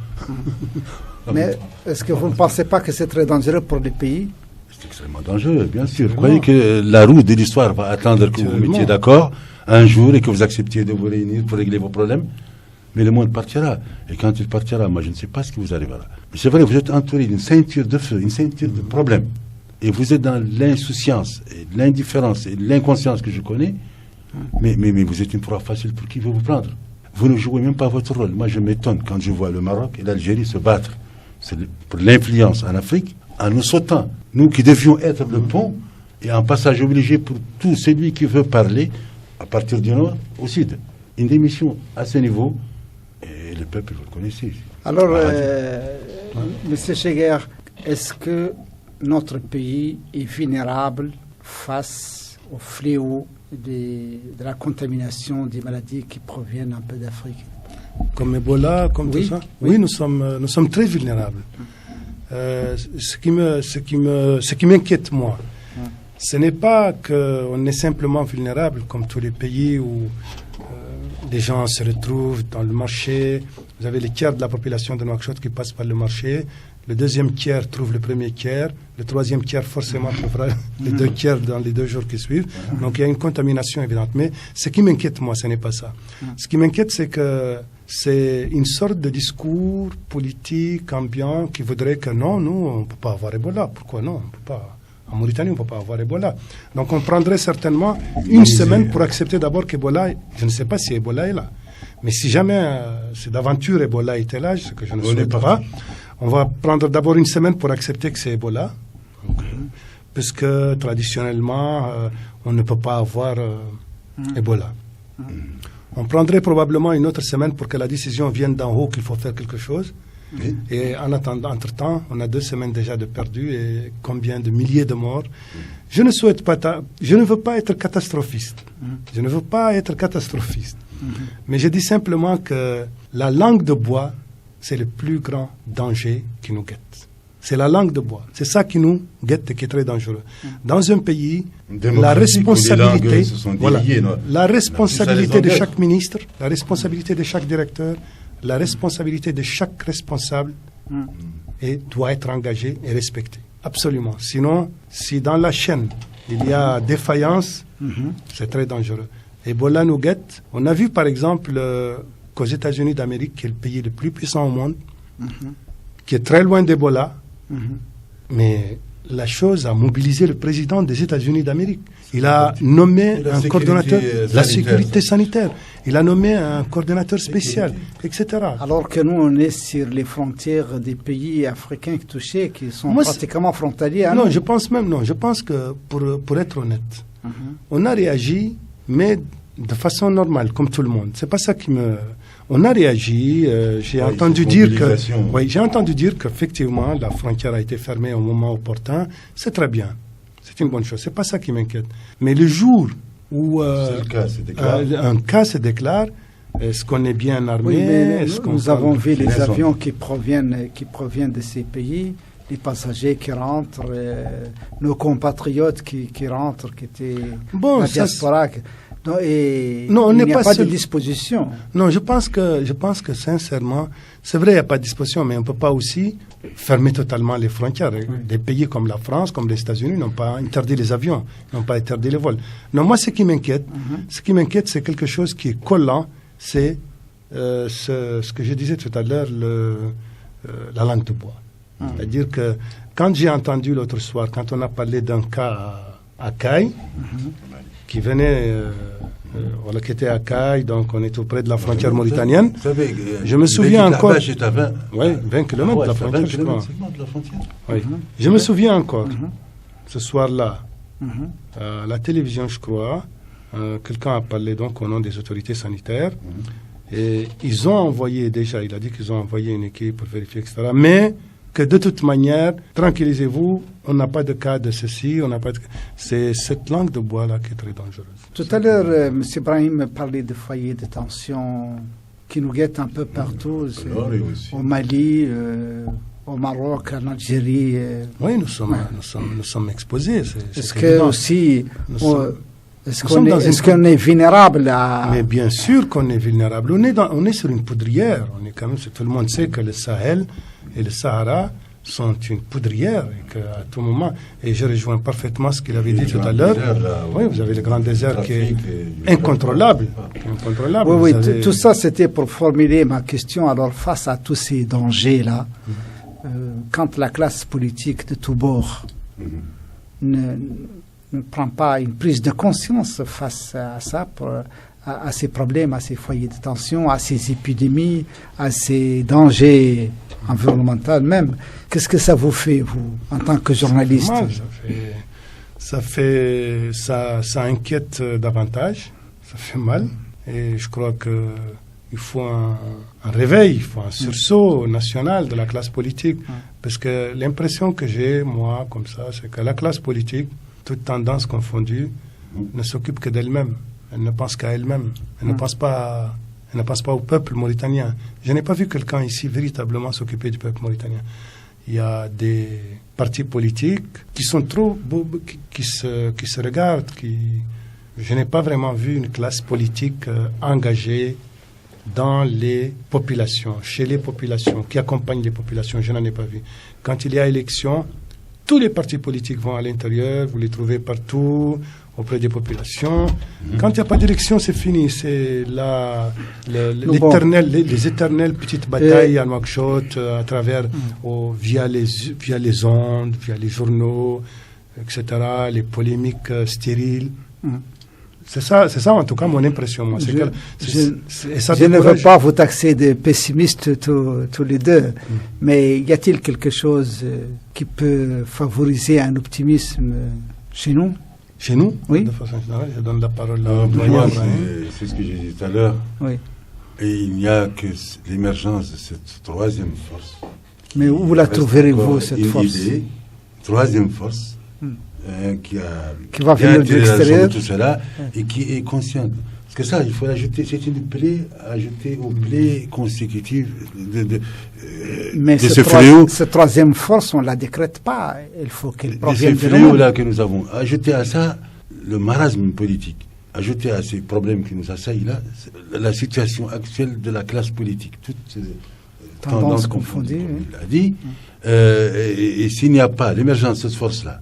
Mais est-ce que vous ne pensez pas que c'est très dangereux pour les pays? C'est extrêmement dangereux, bien sûr. Vous croyez que la roue de l'histoire va attendre que vous vous mettiez d'accord un jour et que vous acceptiez de vous réunir pour régler vos problèmes? Mais le monde partira. Et quand il partira, moi, je ne sais pas ce qui vous arrivera. Mais c'est vrai, vous êtes entouré d'une ceinture de feu, une ceinture de problèmes. Et vous êtes dans l'insouciance, et l'indifférence et l'inconscience que je connais. Mais vous êtes une proie facile pour qui veut vous prendre. Vous ne jouez même pas votre rôle. Moi, je m'étonne quand je vois le Maroc et l'Algérie se battre pour l'influence en Afrique, en nous sautant. Nous qui devions être le pont et un passage obligé pour tout celui qui veut parler, à partir du nord au sud. Une démission à ce niveau, et le peuple, vous le connaissez. Alors, M. Cheguer, est-ce que notre pays est vulnérable face au fléau de la contamination des maladies qui proviennent un peu d'Afrique? Comme Ebola, comme tout ça? Oui, nous sommes très vulnérables. ce qui m'inquiète, moi, ce n'est pas qu'on est simplement vulnérable comme tous les pays où des gens se retrouvent dans le marché. Vous avez les tiers de la population de Nouakchott qui passent par le marché. Le deuxième tiers trouve le premier tiers. Le troisième tiers forcément trouvera les deux tiers dans les 2 jours qui suivent. Donc il y a une contamination évidente. Mais ce qui m'inquiète, moi, ce n'est pas ça. Ce qui m'inquiète, c'est que c'est une sorte de discours politique ambiant qui voudrait que non, nous, on ne peut pas avoir Ebola. Pourquoi non? On peut pas. En Mauritanie, on ne peut pas avoir Ebola. Donc on prendrait certainement une semaine pour accepter d'abord qu'Ebola, je ne sais pas si Ebola est là. Mais si jamais c'est d'aventure Ebola était là, ce que je ne souhaite pas, on va prendre d'abord une semaine pour accepter que c'est Ebola. Puisque traditionnellement, on ne peut pas avoir Ebola. On prendrait probablement une autre semaine pour que la décision vienne d'en haut qu'il faut faire quelque chose. Et en attendant, entre-temps, on a 2 semaines déjà de perdus et combien de milliers de morts. Je ne souhaite pas, je ne veux pas être catastrophiste. Je ne veux pas être catastrophiste. Mais je dis simplement que la langue de bois, c'est le plus grand danger qui nous guette. C'est la langue de bois. C'est ça qui nous guette et qui est très dangereux. Dans un pays, la responsabilité, la responsabilité de chaque ministre, la responsabilité de chaque directeur, la responsabilité de chaque responsable doit être engagée et respectée. Absolument. Sinon, si dans la chaîne, il y a défaillance, c'est très dangereux. Ebola nous guette. On a vu, par exemple, qu'aux États-Unis d'Amérique, qui est le pays le plus puissant au monde, qui est très loin d'Ebola, mais la chose a mobilisé le président des États-Unis d'Amérique. Il a nommé un coordonnateur de la sécurité sanitaire. Il a nommé un coordonnateur spécial, etc. Alors que nous, on est sur les frontières des pays africains touchés, qui sont pratiquement frontaliers. Non, je pense que, pour être honnête, on a réagi, mais de façon normale, comme tout le monde. C'est pas ça qui me... On a réagi, j'ai entendu dire qu'effectivement, la frontière a été fermée au moment opportun. C'est très bien. C'est une bonne chose. C'est pas ça qui m'inquiète. Mais le jour où un cas se déclare, est-ce qu'on est bien armé? Nous avons vu les avions qui proviennent de ces pays, les passagers qui rentrent, nos compatriotes qui rentrent, qui étaient la diaspora. Il n'y a pas de disposition. Non, je pense que sincèrement, c'est vrai, il n'y a pas de disposition, mais on ne peut pas aussi fermer totalement les frontières. Des pays comme la France, comme les États-Unis n'ont pas interdit les avions, n'ont pas interdit les vols. Non, moi, ce qui m'inquiète, c'est quelque chose qui est collant, c'est ce que je disais tout à l'heure, la langue de bois. C'est-à-dire que quand j'ai entendu l'autre soir, quand on a parlé d'un cas à Caille, qui venait, qui était à Caille, donc on est auprès de la frontière mauritanienne. Vous savez, je me souviens encore. Est à 20, 20 km de la frontière, je crois. Oui. Je me souviens encore, ce soir-là, à la télévision, je crois, quelqu'un a parlé donc au nom des autorités sanitaires, et ils ont envoyé déjà, il a dit qu'ils ont envoyé une équipe pour vérifier, etc. Mais que de toute manière, tranquillisez-vous, on n'a pas de cas de ceci, on n'a pas de... C'est cette langue de bois-là qui est très dangereuse. Tout à l'heure, M. Brahim parlait de foyers de tension qui nous guettent un peu partout, au Mali, au Maroc, en Algérie. Oui, nous sommes exposés. Est-ce que aussi... Est-ce qu'on est vulnérable à... Mais bien sûr qu'on est vulnérable. On est sur une poudrière. Tout le monde sait que le Sahel et le Sahara sont une poudrière et qu'à tout moment, et je rejoins parfaitement ce qu'il avait dit tout à l'heure, oui, vous avez le grand désert qui est incontrôlable. Oui, tout ça c'était pour formuler ma question. Alors face à tous ces dangers-là, quand la classe politique de tous bords ne prend pas une prise de conscience face à ça, à ces problèmes, à ces foyers de tension, à ces épidémies, à ces dangers environnementaux même, qu'est-ce que ça vous fait, vous, en tant que journaliste? Ça inquiète davantage, ça fait mal, et je crois qu'il faut un réveil, il faut un sursaut national de la classe politique, parce que l'impression que j'ai, moi, comme ça, c'est que la classe politique, toute tendance confondue, ne s'occupe que d'elle-même. Elle ne pense qu'à elle-même. Elle ne pense pas au peuple mauritanien. Je n'ai pas vu quelqu'un ici véritablement s'occuper du peuple mauritanien. il y a des partis politiques qui sont trop qui se regardent. Je n'ai pas vraiment vu une classe politique engagée dans les populations, chez les populations, qui accompagne les populations. Je n'en ai pas vu. Quand il y a élection, tous les partis politiques vont à l'intérieur, vous les trouvez partout, auprès des populations. Quand il n'y a pas d'élection, c'est fini. C'est les éternelles petites batailles à Nouakchott, à travers, via les ondes, via les journaux, etc., les polémiques stériles. C'est ça en tout cas mon impression. Moi. Je ne veux pas vous taxer de pessimistes tous les deux, mais y a-t-il quelque chose qui peut favoriser un optimisme chez nous? Chez nous? Oui. De façon générale, je donne la parole à Doyen. C'est ce que j'ai dit tout à l'heure. Oui. Et il n'y a que l'émergence de cette troisième force. Mais où la trouverez-vous, cette force? Troisième force. Qui va venir de l'extérieur, tout cela, et qui est consciente. Parce que ça, il faut ajouter, c'est une plaie ajoutée aux plaies consécutives mais ce fléau. Cette troisième force, on ne la décrète pas. Il faut qu'elle provienne de ce fléau-là que nous avons. Ajouter à ça le marasme politique, ajouter à ces problèmes qui nous assaillent là, la situation actuelle de la classe politique, toutes tendances confondues, il l'a dit. Et s'il n'y a pas l'émergence de cette force-là,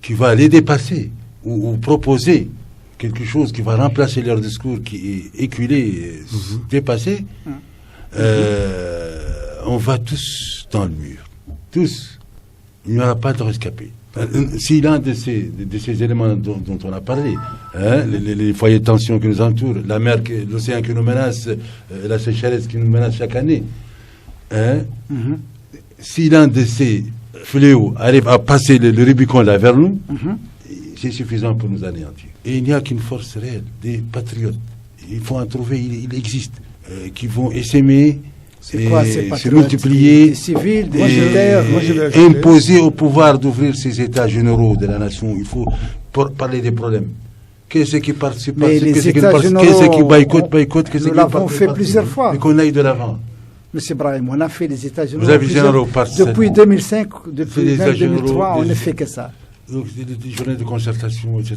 qui va les dépasser ou proposer quelque chose qui va remplacer leur discours qui est éculé, dépassé, on va tous dans le mur. Tous. Il n'y aura pas de rescapé. Si l'un de ces éléments dont on a parlé, les foyers de tension qui nous entourent, la mer, l'océan qui nous menace, la sécheresse qui nous menace chaque année, si l'un de ces fléaux arrive à passer le Rubicon là vers nous, c'est suffisant pour nous anéantir. Et il n'y a qu'une force réelle, des patriotes. Il faut en trouver, il existe, qui vont essaimer, se multiplier, des civils, des militaires, imposer au pouvoir d'ouvrir ces états généraux de la nation. Il faut parler des problèmes. Qu'est-ce qui participe, qu'est-ce qui boycotte, nous l'avons fait plusieurs fois. Et qu'on aille de l'avant. Monsieur Brahim, on a fait les États généraux. Vous avez généraux depuis 2005, depuis 2003, on ne fait que ça. Donc, des journées de concertation, etc.,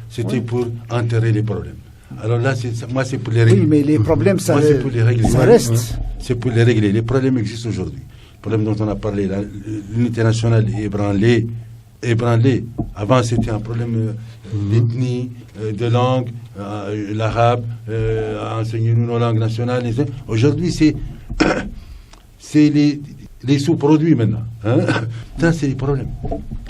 c'était pour enterrer les problèmes. Alors là, moi, c'est pour les régler. Oui, mais les problèmes, ça reste. C'est pour les régler. Les problèmes existent aujourd'hui. Le problème dont on a parlé, l'unité nationale est ébranlée. Avant, c'était un problème d'ethnie, de langue, l'arabe, enseigner nos langues nationales. Aujourd'hui, c'est les sous-produits maintenant. Ça, c'est les problèmes.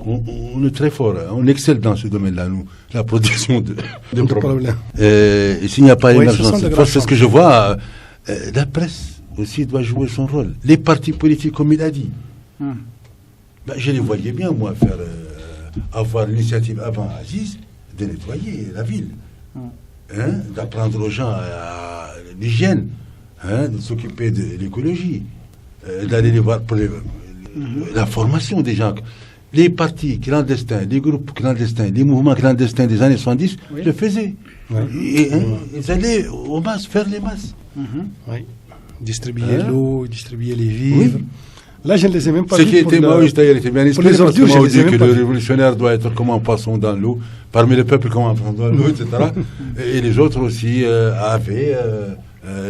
On est très fort, on excelle dans ce domaine-là, nous, la production de problèmes. Et s'il n'y a pas l'émergence, c'est ce que je vois, la presse aussi doit jouer son rôle. Les partis politiques, comme il a dit. Je les voyais bien, moi, avoir l'initiative avant Aziz de nettoyer la ville, d'apprendre aux gens à l'hygiène, de s'occuper de l'écologie, d'aller les voir pour la formation des gens. Les partis clandestins, les groupes clandestins, les mouvements clandestins des années 70 le faisaient. Ils allaient aux masses, faire les masses. Distribuer l'eau, distribuer les vivres. Là, je ne les ai même pas vus. Ce qui était Maoïs, d'ailleurs, était bien expliqué. Pour les ordures, je dit que le révolutionnaire doit être comme un poisson dans l'eau, parmi le peuple comme un poisson dans l'eau, etc. Et les autres aussi avaient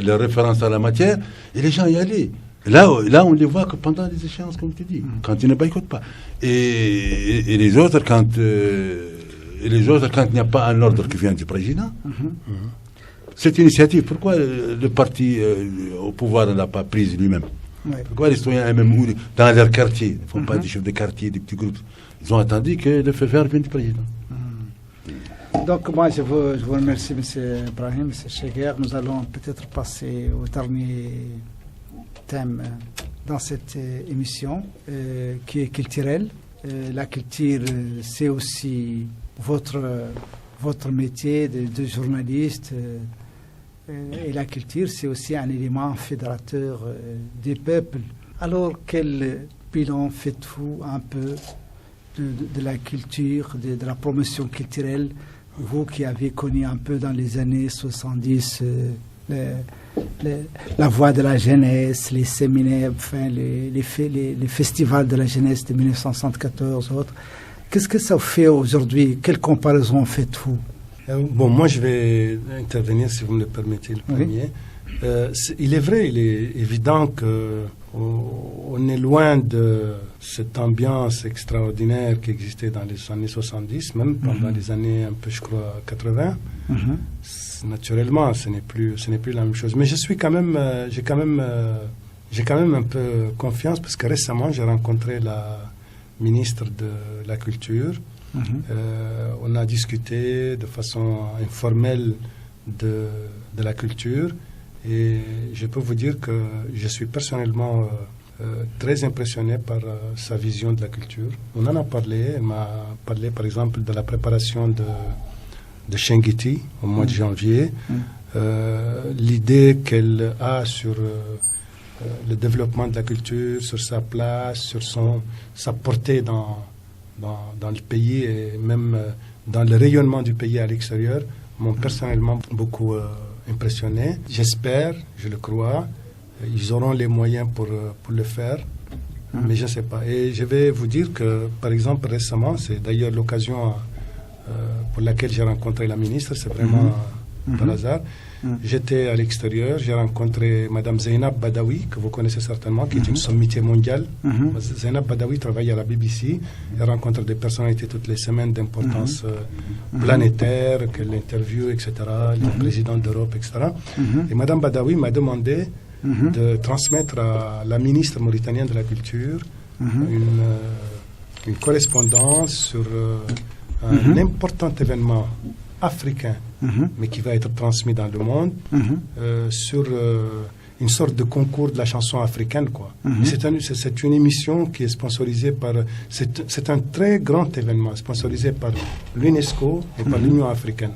leur référence à la matière, et les gens y allaient. Là, on les voit que pendant les échéances, comme tu dis, quand ils ne boycottent pas. Et les autres, quand il n'y a pas un ordre qui vient du président, cette initiative, pourquoi le parti au pouvoir ne l'a pas prise lui-même? Pourquoi les citoyens eux-mêmes, dans leur quartier, ils ne font pas des chefs de quartier, des petits groupes, ils ont attendu que le feu vert vienne du président. Donc moi je vous remercie M. Brahim, M. Cheguer. Nous allons peut-être passer au dernier thème dans cette émission qui est culturelle. La culture, c'est aussi votre métier de journaliste. Et la culture, c'est aussi un élément fédérateur des peuples. Alors, quel bilan faites-vous un peu de la culture, de la promotion culturelle, vous qui avez connu un peu dans les années 70 la voix de la jeunesse, les séminaires, enfin, les festivals de la jeunesse de 1974, autres. Qu'est-ce que ça fait aujourd'hui? Quelle comparaison faites-vous? Bon, moi je vais intervenir si vous me le permettez le premier. Il est vrai, il est évident qu'on est loin de cette ambiance extraordinaire qui existait dans les années 70, même pendant les années un peu, je crois, 80. Naturellement, ce n'est plus la même chose. Mais j'ai quand même un peu confiance parce que récemment, j'ai rencontré la ministre de la Culture. On a discuté de façon informelle de la culture et je peux vous dire que je suis personnellement très impressionné par sa vision de la culture. On en a parlé, elle m'a parlé par exemple de la préparation de Chenguiti au mois de janvier, l'idée qu'elle a sur le développement de la culture, sur sa place, sur sa portée dans le pays et même dans le rayonnement du pays à l'extérieur m'ont personnellement beaucoup impressionné. J'espère, je le crois, ils auront les moyens pour le faire, mais je ne sais pas. Et je vais vous dire que, par exemple, récemment, c'est d'ailleurs l'occasion pour laquelle j'ai rencontré la ministre, c'est vraiment par hasard. J'étais à l'extérieur, j'ai rencontré Madame Zainab Badawi, que vous connaissez certainement, qui est une sommitière mondiale. Zainab Badawi travaille à la BBC, elle rencontre des personnalités toutes les semaines d'importance planétaire, qu'elle interviewe, etc., les présidents d'Europe, etc. Et Madame Badawi m'a demandé de transmettre à la ministre mauritanienne de la Culture une correspondance sur un important événement africain, mais qui va être transmis dans le monde, sur une sorte de concours de la chanson africaine, quoi. C'est une émission qui est sponsorisée par... C'est un très grand événement, sponsorisé par l'UNESCO et par l'Union africaine.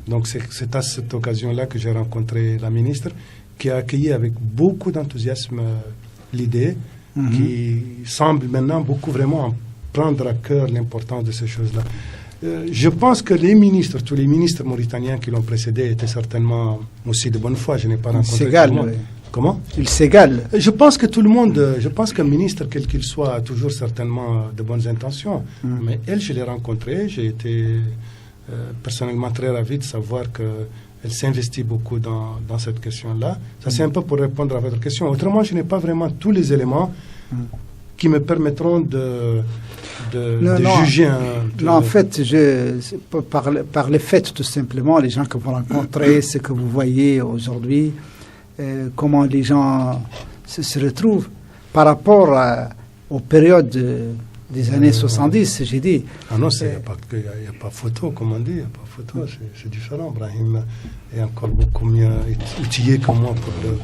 Donc c'est à cette occasion-là que j'ai rencontré la ministre, qui a accueilli avec beaucoup d'enthousiasme l'idée, qui semble maintenant beaucoup vraiment prendre à cœur l'importance de ces choses-là. Je pense que tous les ministres mauritaniens qui l'ont précédé étaient certainement aussi de bonne foi. Je n'ai pas rencontré tout le monde. Comment? Ils s'égalent. Je pense qu'un ministre, quel qu'il soit, a toujours certainement de bonnes intentions. Mais elle, je l'ai rencontrée. J'ai été personnellement très ravi de savoir qu'elle s'investit beaucoup dans cette question-là. Ça, c'est un peu pour répondre à votre question. Autrement, je n'ai pas vraiment tous les éléments qui me permettront de juger Non, en fait, par les faits, tout simplement, les gens que vous rencontrez, ce que vous voyez aujourd'hui, comment les gens se retrouvent par rapport aux périodes des années 70, j'ai dit. Ah non, il n'y a pas photo, comme on dit, il n'y a pas photo, c'est différent. Brahim est encore beaucoup mieux outillé que moi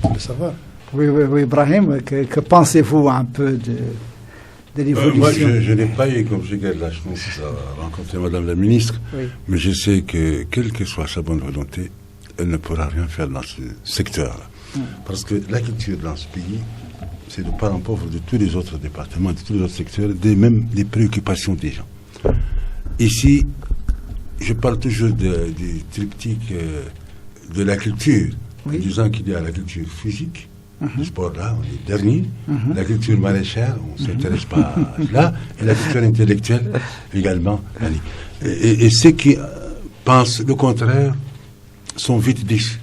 pour le savoir. Oui, Brahim, que pensez-vous un peu de l'évolution? Moi, je n'ai pas eu, comme j'ai la chance de rencontrer Madame la ministre, mais je sais que, quelle que soit sa bonne volonté, elle ne pourra rien faire dans ce secteur-là. Parce que la culture dans ce pays, c'est le parent pauvre de tous les autres départements, de tous les autres secteurs, même des préoccupations des gens. Ici, je parle toujours du triptyque de la culture, disant qu'il y a la culture physique, le sport là, on est dernier, la culture maraîchère, on ne s'intéresse pas à cela, et la culture intellectuelle également. Et ceux qui pensent le contraire sont vite déçus.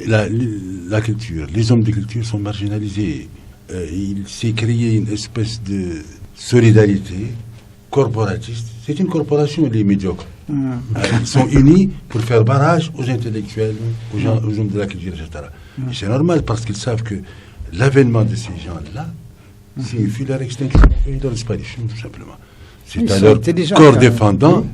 La culture, les hommes de culture sont marginalisés. Il s'est créé une espèce de solidarité corporatiste. C'est une corporation, les médiocres. Ils sont unis pour faire barrage aux intellectuels, aux hommes de la culture, etc. Et c'est normal parce qu'ils savent que l'avènement de ces gens-là signifie leur extinction et leur disparition, tout simplement. C'est à leur corps défendant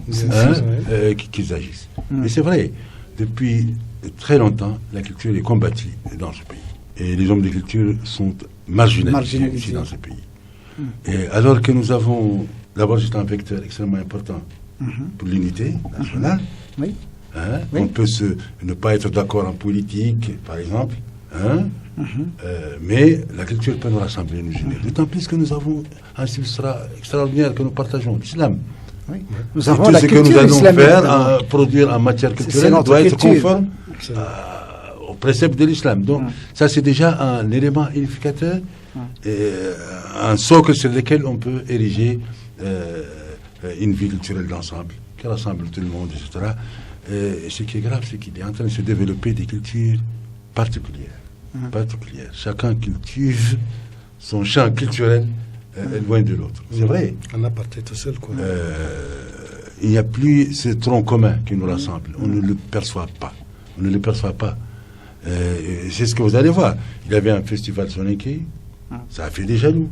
qu'ils agissent. Et c'est vrai, depuis très longtemps, la culture est combattue dans ce pays. Et les hommes de culture sont marginalisés aussi dans ce pays. Et alors que nous avons... D'abord, c'est un vecteur extrêmement important pour l'unité nationale. On peut ne pas être d'accord en politique, par exemple, mais la culture peut nous rassembler, nous unir. D'autant plus que nous avons un style extraordinaire que nous partageons, l'islam. Nous avons tout la ce que nous allons faire, produire en matière culturelle, doit être conforme préceptes de l'islam. Donc, ça, c'est déjà un élément unificateur, un socle sur lequel on peut ériger une vie culturelle d'ensemble, qui rassemble tout le monde, etc. Et ce qui est grave, c'est qu'il est en train de se développer des cultures particulières. Chacun cultive son champ culturel loin de l'autre. C'est vrai. On a parté tout seul, quoi. Il n'y a plus ce tronc commun qui nous rassemble. On ne le perçoit pas. C'est ce que vous allez voir. Il y avait un festival soninké, ça a fait des jaloux.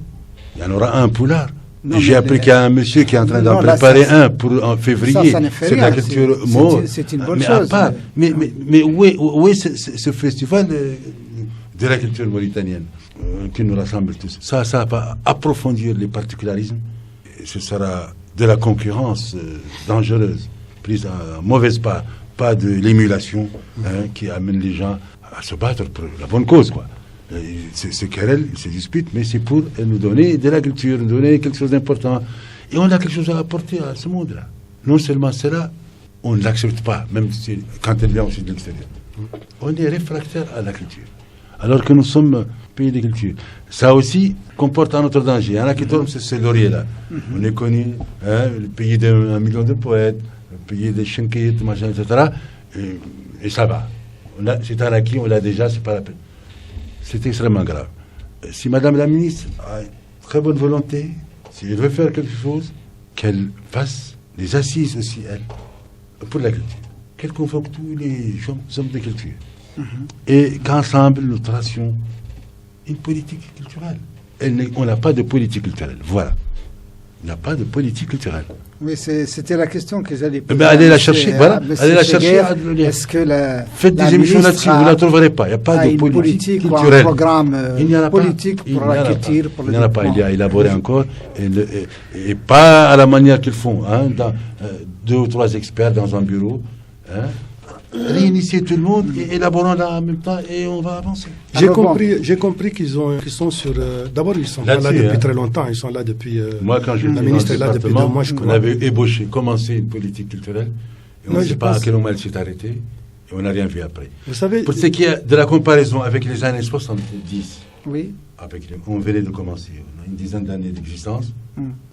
Il y en aura un Poulard. J'ai appris qu'il y a un monsieur qui est en train d'en préparer un pour en février. C'est de la culture maure. C'est une bonne chose. Mais où est ce festival de la culture mauritanienne qui nous rassemble tous? Ça va approfondir les particularismes. Et ce sera de la concurrence dangereuse, prise à mauvaise part, pas de l'émulation qui amène les gens à se battre pour la bonne cause, quoi. Ces querelles, ces disputes, mais c'est pour nous donner de la culture, nous donner quelque chose d'important. Et on a quelque chose à apporter à ce monde-là. Non seulement cela, on ne l'accepte pas, même quand elle vient aussi de l'extérieur. On est réfractaire à la culture, alors que nous sommes pays de culture. Ça aussi comporte un autre danger. Il y en a qui tombent sur ce laurier-là. On est connu, le pays d'1 million de poètes, le pays des chinkites, machin, etc. Et ça va. C'est un acquis, on l'a déjà, c'est pas la peine. C'est extrêmement grave. Si Madame la ministre a une très bonne volonté, si elle veut faire quelque chose, qu'elle fasse des assises aussi, elle, pour la culture. Qu'elle convoque tous les hommes de culture. Et qu'ensemble, nous tracions une politique culturelle. On n'a pas de politique culturelle. Voilà. On n'a pas de politique culturelle. Oui, c'était la question que j'allais poser. Allez la chercher, voilà. Allez la chercher. Est-ce que faites des émissions là-dessus, vous ne la trouverez pas. Il n'y a pas de politique culturelle. Un programme politique pour la culture, pour le développement. Il n'y en a pas, il est élaboré encore. Et pas à la manière qu'ils font, dans 2 ou 3 experts dans un bureau. Réinitier tout le monde et élaborons en même temps et on va avancer. J'ai compris qu'ils sont sur. D'abord, ils sont là depuis très longtemps. Ils sont là depuis. Moi, quand je la ministre est là depuis 2 mois, je connais. On avait commencé une politique culturelle et on ne sait pas à quel moment elle s'est arrêtée et on n'a rien vu après. Vous savez, pour ce qui est de la comparaison avec les années 70, oui. On venait de commencer. On a une dizaine d'années d'existence.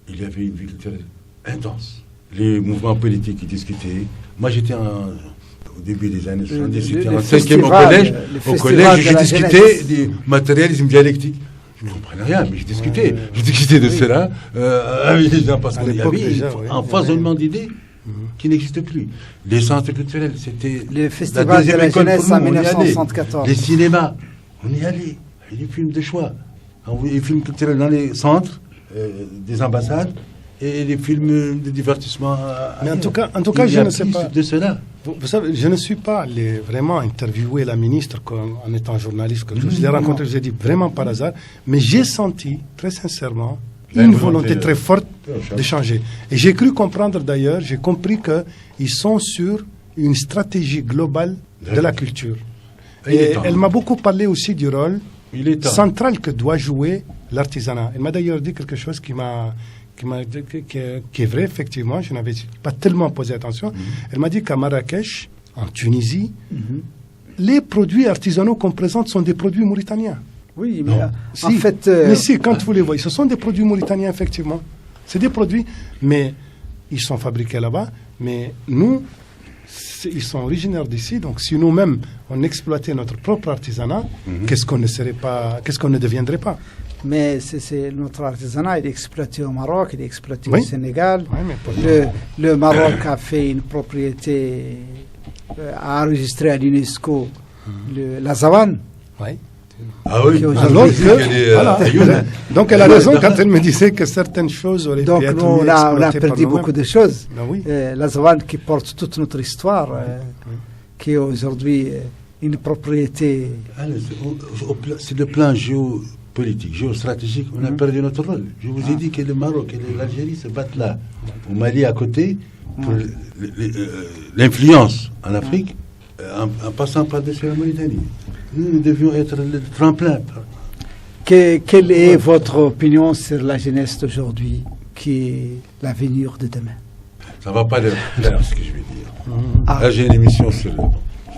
Il y avait une vie culturelle intense. Les mouvements politiques qui discutaient. Moi, j'étais au début des années 70, j'étais en 5e au collège. Au collège, j'ai discuté du matérialisme dialectique. Je ne comprenais rien, mais j'ai discuté. J'ai discuté de cela avec les gens parce qu'il y avait un foisonnement d'idées qui n'existe plus. Les centres culturels, c'était le festival de la jeunesse en 1974. Les cinémas, on y allait. Il y a des films de choix. Les films culturels dans les centres des ambassades. Et les films de divertissement. Mais en tout cas, je ne sais pas. De cela. Vous savez, je ne suis pas allé vraiment interviewer la ministre en étant journaliste. Je l'ai rencontrée, je vous ai dit, vraiment par hasard. Mais j'ai senti, très sincèrement, une volonté très forte de changer. Et j'ai cru comprendre d'ailleurs, j'ai compris qu'ils sont sur une stratégie globale de la culture. Et elle m'a beaucoup parlé aussi du rôle central que doit jouer l'artisanat. Elle m'a d'ailleurs dit quelque chose qui est vrai, effectivement. Je n'avais pas tellement posé attention. Elle m'a dit qu'à Marrakech, en Tunisie, les produits artisanaux qu'on présente sont des produits mauritaniens. Oui, mais en fait... mais si, quand vous les voyez, ce sont des produits mauritaniens, effectivement. C'est des produits, mais ils sont fabriqués là-bas. Mais nous, ils sont originaires d'ici. Donc, si nous-mêmes, on exploitait notre propre artisanat, qu'est-ce qu'on ne deviendrait pas? Mais c'est notre artisanat, il est exploité au Maroc, il est exploité au Sénégal. Oui, le Maroc a fait une propriété, a enregistré à l'UNESCO la Zawan. Oui. Ah oui, donc elle a raison quand elle me disait que certaines choses auraient pu être mieux exploitées. Donc on a perdu beaucoup de choses. La Zawan qui porte toute notre histoire, qui est aujourd'hui une propriété. C'est le plan géopolitique, géostratégique, on a perdu notre rôle. Je vous ai dit que le Maroc et l'Algérie se battent là, au Mali à côté, pour l'influence en Afrique, en passant par-dessus la Mauritanie. Nous devions être le tremplin. Quelle est votre opinion sur la jeunesse d'aujourd'hui, qui est l'avenir de demain? Ça ne va pas leur plaire ce que je vais dire. Là, j'ai une émission sur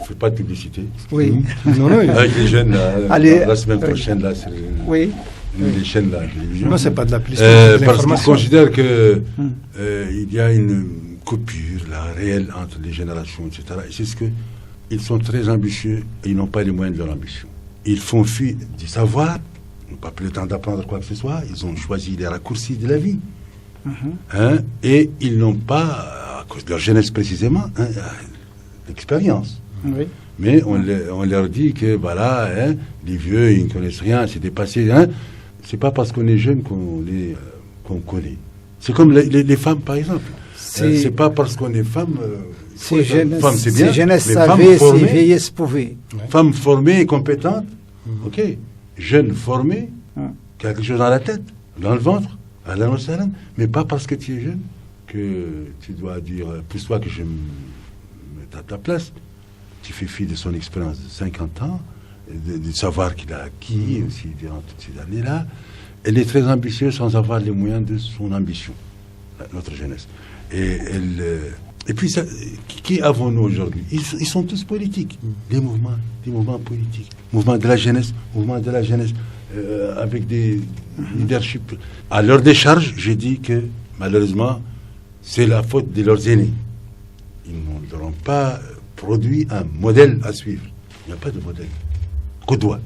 ne fais pas de publicité. Oui. Non, non, Avec les jeunes, là, Allez, la semaine prochaine, là, c'est Oui. les chaînes là, télévision. non, c'est pas de la publicité, c'est de Parce qu'ils l'information. considèrent que il y a une coupure là, réelle entre les générations, etc. Et c'est ce que ils sont très ambitieux et ils n'ont pas les moyens de leur ambition. Ils font fi du savoir, ils n'ont pas pris le temps d'apprendre quoi que ce soit, ils ont choisi les raccourcis de la vie. Hein, et ils n'ont pas, à cause de leur jeunesse précisément, l'expérience. Oui. Mais on leur dit que voilà, hein, les vieux, ils ne connaissent rien, c'est dépassé. Hein. C'est pas parce qu'on est jeune qu'on connaît. C'est comme les femmes, par exemple. C'est pas parce qu'on est femme. Si jeunesse, femme, c'est bien. Si jeunesse mais savait, femme si vieillesse pouvait. Femme formée et compétente, ok. Jeune formée, qui a quelque chose dans la tête, dans le ventre, à la noce, mais pas parce que tu es jeune que tu dois dire, pousse-toi que je me mette à ta place. Tu fais fi de son expérience de 50 ans, du savoir qu'il a acquis aussi durant toutes ces années-là. Elle est très ambitieuse sans avoir les moyens de son ambition, notre jeunesse. Et puis, qui avons-nous aujourd'hui? Ils sont tous politiques. Des mouvements politiques. Mouvement de la jeunesse, avec des leaderships. À leur décharge, j'ai dit que, malheureusement, c'est la faute de leurs aînés. Ils n'auront pas produit un modèle à suivre. Il n'y a pas de modèle. Qu'au-doigt.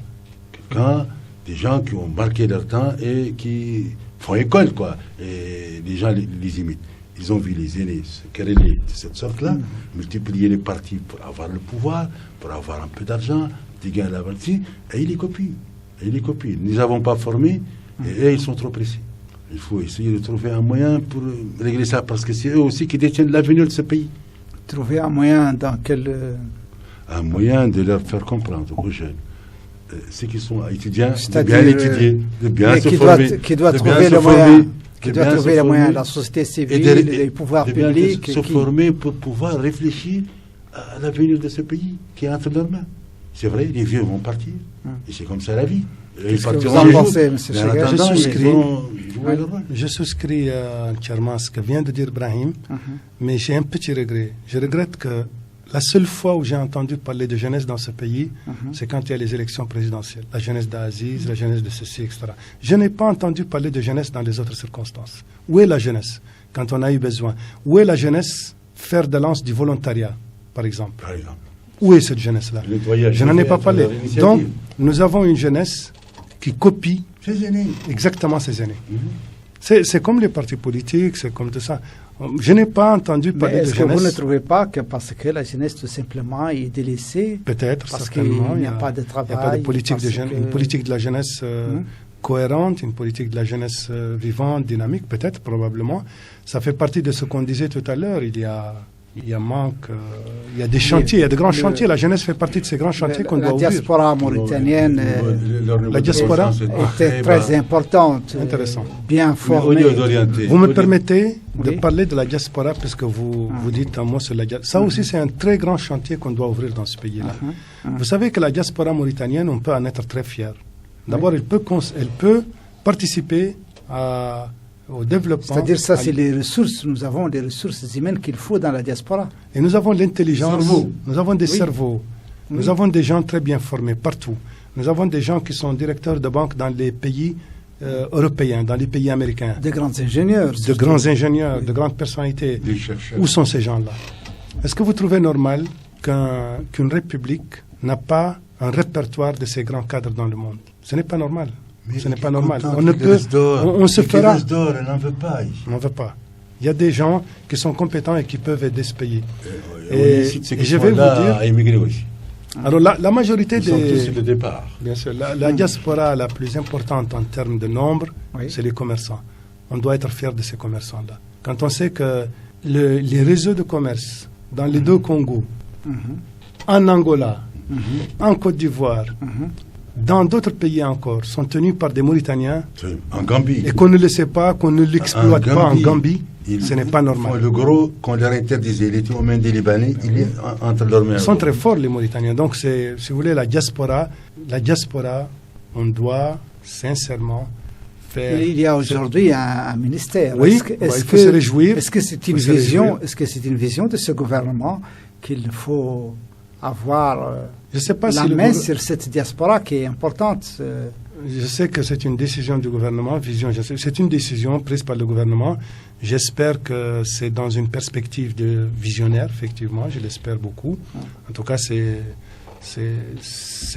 Des gens qui ont marqué leur temps et qui font école, quoi. Et les gens les imitent. Ils ont vu les aînés se quereller de cette sorte-là, multiplier les partis pour avoir le pouvoir, pour avoir un peu d'argent, des gains à la partie, et ils les copient. Nous ne les avons pas formés, et ils sont trop pressés. Il faut essayer de trouver un moyen pour régler ça, parce que c'est eux aussi qui détiennent l'avenir de ce pays. Trouver un moyen dans quel... Un moyen de leur faire comprendre aux jeunes, ceux qui sont étudiants, de bien étudier, de bien se former. Qui doit trouver le moyen. Qui doit trouver les moyens, la société civile, les pouvoirs publics. Se former pour pouvoir réfléchir à l'avenir de ce pays qui est entre leurs mains. C'est vrai, les vieux vont partir, et c'est comme ça la vie. Ils partiront un jour. Je souscris entièrement à ce que vient de dire Brahim, mais j'ai un petit regret. Je regrette que la seule fois où j'ai entendu parler de jeunesse dans ce pays, c'est quand il y a les élections présidentielles. La jeunesse d'Aziz, la jeunesse de ceci, etc. Je n'ai pas entendu parler de jeunesse dans les autres circonstances. Où est la jeunesse quand on a eu besoin? Où est la jeunesse faire de lance du volontariat, par exemple? Où est cette jeunesse-là? Je n'en ai pas parlé. Donc, nous avons une jeunesse qui copie exactement ses aînés. C'est comme les partis politiques, c'est comme tout ça. Je n'ai pas entendu parler de jeunesse. Est-ce que vous ne trouvez pas que parce que la jeunesse, tout simplement, est délaissée? Peut-être, parce qu'il n'y a pas de travail. Il n'y a pas de politique de jeunesse, une politique de la jeunesse cohérente, une politique de la jeunesse vivante, dynamique, peut-être, probablement. Ça fait partie de ce qu'on disait tout à l'heure. Il y a manque, il y a des chantiers, il y a de grands chantiers. La jeunesse fait partie de ces grands chantiers qu'on doit ouvrir. La diaspora mauritanienne, la diaspora était très importante, bien formée. Vous me permettez de parler de la diaspora, puisque vous dites un mot sur la diaspora. Ça aussi, c'est un très grand chantier qu'on doit ouvrir dans ce pays-là. Vous savez que la diaspora mauritanienne, on peut en être très fier. D'abord, elle peut participer au développement. C'est-à-dire ça, c'est les ressources. Nous avons les ressources humaines qu'il faut dans la diaspora. Et nous avons l'intelligence, nous avons des cerveaux, nous avons des gens très bien formés partout. Nous avons des gens qui sont directeurs de banque dans les pays européens, dans les pays américains. De grands ingénieurs. De grands ingénieurs, de grandes personnalités. Où sont ces gens-là? Est-ce que vous trouvez normal qu'une république n'a pas un répertoire de ces grands cadres dans le monde? Ce n'est pas normal. Ce n'est pas normal. On ne peut. On se fera. Elle n'en veut pas. On n'en veut pas. Il y a des gens qui sont compétents et qui peuvent aider ce pays. Et je vais vous dire. À émigrer aussi. Alors la majorité Ils sont tous sur le départ. Bien sûr. La diaspora la plus importante en termes de nombre, c'est les commerçants. On doit être fier de ces commerçants-là. Quand on sait que les réseaux de commerce dans les deux Congos, en Angola, en Côte d'Ivoire, dans d'autres pays encore, sont tenus par des Mauritaniens. En Gambie. Et qu'on ne le sait pas, qu'on ne l'exploite pas en Gambie, ce n'est pas normal. Le gros, qu'on leur interdisait, il était aux mains des Libanais, il est entre leurs mains. Ils sont très forts, les Mauritaniens. Donc, si vous voulez, la diaspora, on doit sincèrement faire... Il y a aujourd'hui un ministère. Oui, il faut se réjouir. Est-ce que c'est une vision de ce gouvernement qu'il faut avoir Je sais pas la si main sur cette diaspora qui est importante. Je sais que c'est une décision du gouvernement, c'est une décision prise par le gouvernement. J'espère que c'est dans une perspective de visionnaire, effectivement, je l'espère beaucoup. En tout cas, c'est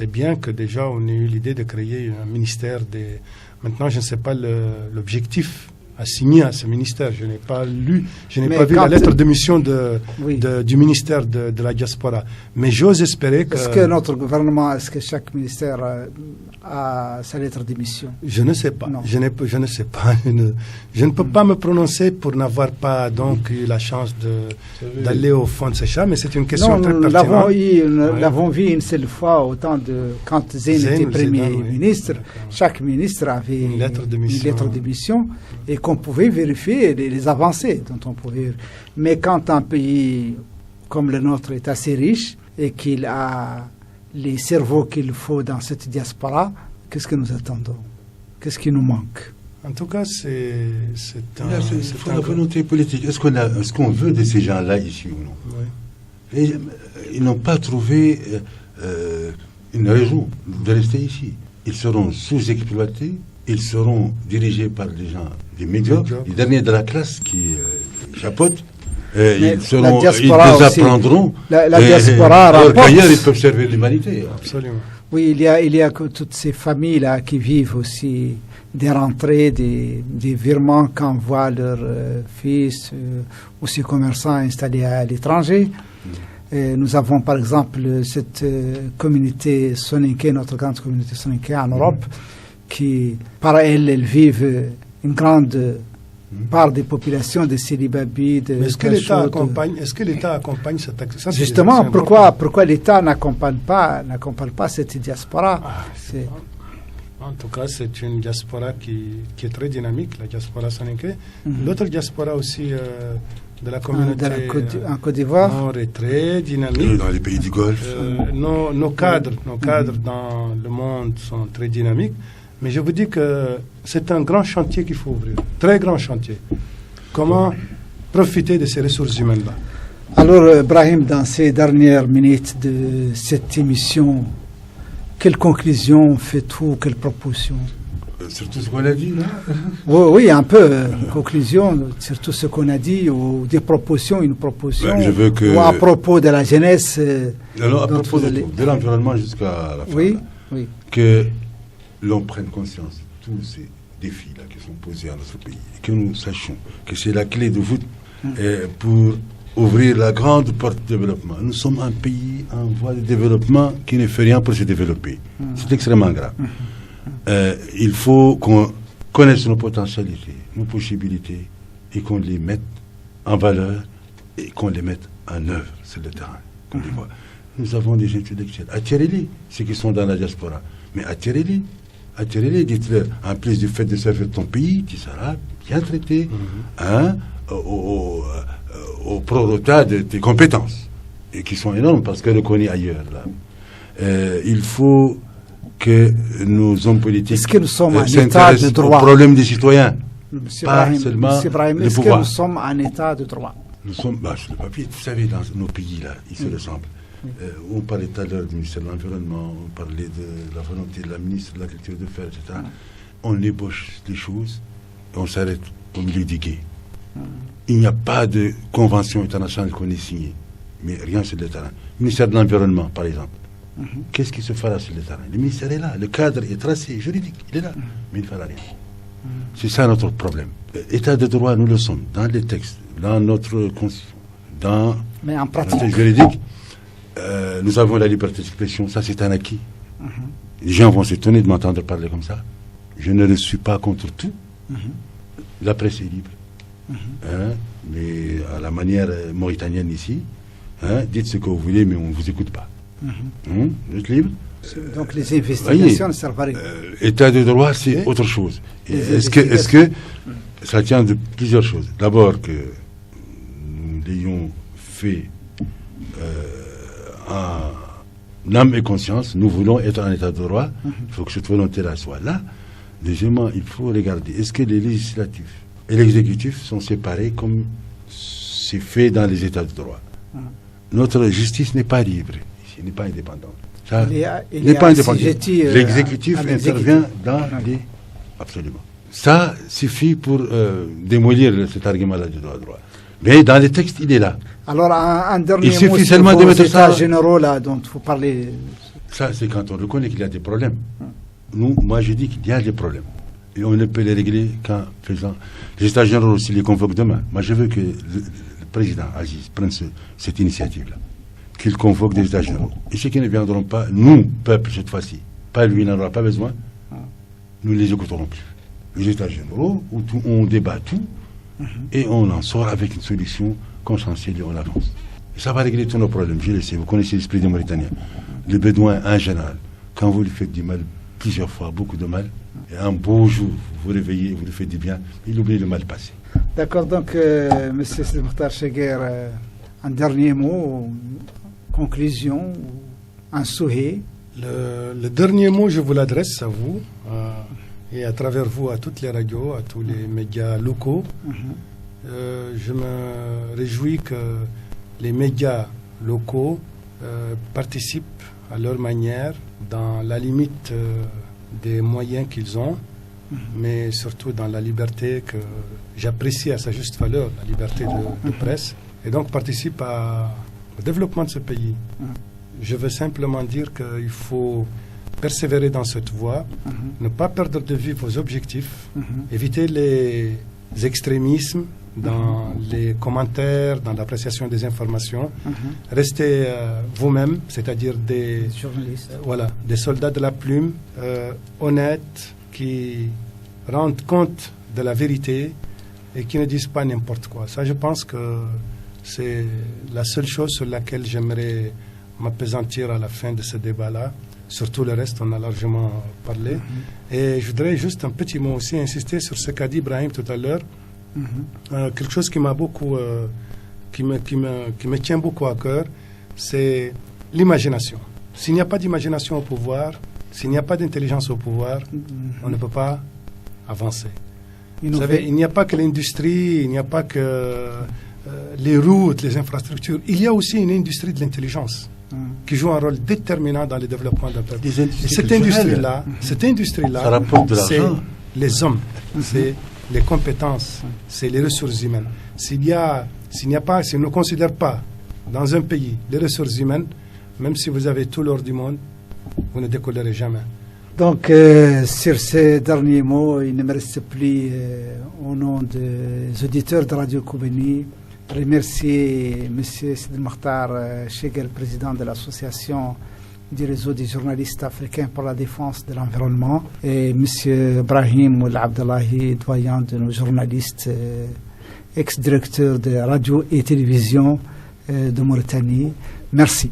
bien que déjà on ait eu l'idée de créer un ministère des... Maintenant, je ne sais pas l'objectif assigné à ce ministère. Je n'ai pas lu, je n'ai pas vu la lettre de mission du ministère de la diaspora. Mais j'ose espérer que... Est-ce que notre gouvernement, est-ce que chaque ministère a sa lettre de mission? Je ne sais pas. Non. Je ne sais pas. Je ne peux pas me prononcer pour n'avoir pas donc eu la chance d'aller au fond de ces chats, mais c'est une question très pertinente. Nous l'avons vu une seule fois au temps de quand Zine était Premier ministre. Chaque ministre avait une lettre de mission et qu'on pouvait vérifier les avancées dont on pouvait. Mais quand un pays comme le nôtre est assez riche et qu'il a les cerveaux qu'il faut dans cette diaspora, qu'est-ce que nous attendons? Qu'est-ce qui nous manque? En tout cas, c'est la volonté politique. Est-ce qu'on veut de ces gens-là ici ou non? Oui. Et, ils n'ont pas trouvé une raison de rester ici. Ils seront sous-exploités, ils seront dirigés par des gens, des médiocres, les derniers de la classe qui chapeautent. Ils désapprendront. La diaspora rapporte. Ailleurs, ils peuvent servir l'humanité. Absolument. Oui, il y a toutes ces familles-là qui vivent aussi des rentrées, des virements qu'envoient leurs fils ou ces commerçants installés à l'étranger. Nous avons par exemple cette communauté soninké, notre grande communauté soninké en Europe, qui, par elles vivent une grande part des populations de Sélibabie, de Est-ce que l'État accompagne cette action? Justement, pourquoi l'État n'accompagne pas cette diaspora? En tout cas, c'est une diaspora qui est très dynamique, la diaspora soninké. L'autre diaspora aussi de la communauté en Côte d'Ivoire est très dynamique. Dans les pays du Golfe. Nos cadres dans le monde sont très dynamiques. Mais je vous dis que c'est un grand chantier qu'il faut ouvrir, très grand chantier. Comment profiter de ces ressources humaines-là? Alors, Brahim, dans ces dernières minutes de cette émission, quelle conclusion faites-vous, quelle proposition? Surtout ce qu'on a dit, là. Oui, un peu. Conclusion, surtout ce qu'on a dit, ou des propositions, une proposition. Je veux que... Ou à propos de la jeunesse. Non, à propos de l'environnement jusqu'à la fin. Oui. Que l'on prenne conscience de tous ces défis-là qui sont posés à notre pays. Et que nous sachions que c'est la clé de voûte pour ouvrir la grande porte de développement. Nous sommes un pays en voie de développement qui ne fait rien pour se développer. C'est extrêmement grave. Il faut qu'on connaisse nos potentialités, nos possibilités, et qu'on les mette en valeur et qu'on les mette en œuvre sur le terrain. Qu'on les voit. Nous avons des intellectuels. Attirez-les, ceux qui sont dans la diaspora. Mais attirez-les. Attirez-les, dites-leur, en plus du fait de servir ton pays, tu seras bien traité au prorata de tes compétences, et qui sont énormes parce que reconnues ailleurs. Là. Il faut que nos hommes politiques s'intéressent aux problèmes des citoyens, pas seulement le pouvoir. Est-ce que nous sommes en état de droit? Nous sommes, sur le papier, vous savez, dans nos pays, là, ils se ressemblent. On parlait tout à l'heure du ministère de l'Environnement, on parlait de la volonté de la ministre de la Culture de faire, etc. On ébauche les choses et on s'arrête au milieu du gué. Il n'y a pas de convention internationale qu'on ait signée, mais rien sur le terrain. Le ministère de l'Environnement, par exemple. Qu'est-ce qui se fera sur le terrain? Le ministère est là, le cadre est tracé, juridique, il est là, mais il ne fera rien. C'est ça notre problème. État de droit, nous le sommes, dans les textes, dans notre constitution, dans mais en pratique juridique. Nous avons la liberté d'expression, ça c'est un acquis. Les gens vont s'étonner de m'entendre parler comme ça. Je ne le suis pas contre tout. La presse est libre. Mais à la manière mauritanienne ici, dites ce que vous voulez, mais on ne vous écoute pas. Vous êtes libre. Donc les investigations ne servent à rien. État de droit, c'est autre chose. Est-ce que ça tient de plusieurs choses? D'abord que nous l'ayons fait en âme et conscience, nous voulons être en état de droit, il faut que cette volonté-là soit là. Deuxièmement, il faut regarder, est-ce que les législatifs et l'exécutif sont séparés comme c'est fait dans les états de droit? Notre justice n'est pas libre ici. ici, il n'est pas indépendant. Ça, il n'est pas indépendant. L'exécutif intervient dans les... Absolument. Ça suffit pour démolir cet argument-là du droit. Mais dans les textes, il est là. Alors, un dernier il mot suffit sur seulement de vos mettre états ça... généraux là, dont vous parlez. Ça, c'est quand on reconnaît qu'il y a des problèmes. Moi, je dis qu'il y a des problèmes. Et on ne peut les régler qu'en faisant... Les États généraux aussi les convoquent demain. Moi, je veux que le président Aziz prenne cette initiative-là. Qu'il convoque des États généraux. Et ceux qui ne viendront pas, nous, peuple, cette fois-ci, pas lui, n'en aura pas besoin, nous ne les écouterons plus. Les États généraux, où on débat tout, et on en sort avec une solution consensuelle et on avance. Et ça va régler tous nos problèmes. Je le sais, vous connaissez l'esprit des Mauritaniens. Le bédouin, en général, quand vous lui faites du mal plusieurs fois, beaucoup de mal, et un beau jour, vous vous réveillez, vous lui faites du bien, il oublie le mal passé. D'accord, donc, M. Sidi Mokhtar Cheguer, un dernier mot, conclusion, un souhait. Le dernier mot, je vous l'adresse à vous, et à travers vous à toutes les radios, à tous les médias locaux. Je me réjouis que les médias locaux participent à leur manière, dans la limite des moyens qu'ils ont, mais surtout dans la liberté que j'apprécie à sa juste valeur, la liberté de presse, et donc participent au développement de ce pays. Je veux simplement dire qu'il faut persévérer dans cette voie, ne pas perdre de vue vos objectifs, éviter les extrémismes dans les commentaires, dans l'appréciation des informations, rester vous-même, c'est-à-dire des journalistes, des soldats de la plume, honnêtes, qui rendent compte de la vérité et qui ne disent pas n'importe quoi. Ça, je pense que c'est la seule chose sur laquelle j'aimerais m'appesantir à la fin de ce débat-là. Sur tout le reste, on a largement parlé. Et je voudrais juste un petit mot aussi insister sur ce qu'a dit Ibrahim tout à l'heure. Quelque chose qui m'a beaucoup, qui me tient beaucoup à cœur, c'est l'imagination. S'il n'y a pas d'imagination au pouvoir, s'il n'y a pas d'intelligence au pouvoir, on ne peut pas avancer. Vous savez, il n'y a pas que l'industrie, il n'y a pas que les routes, les infrastructures. Il y a aussi une industrie de l'intelligence qui joue un rôle déterminant dans le développement d'un peuple. Et cette industrie-là, c'est les hommes, c'est les compétences, c'est les ressources humaines. Si on ne considère pas dans un pays les ressources humaines, même si vous avez tout l'or du monde, vous ne décollerez jamais. Donc, sur ces derniers mots, il ne me reste plus, au nom des auditeurs de Radio Koubéni, remercier M. Sidi Mokhtar Cheguer, président de l'association du réseau des journalistes africains pour la défense de l'environnement, et M. Ibrahim Ould Abdellahi, doyen de nos journalistes, ex-directeur de radio et télévision de Mauritanie. Merci.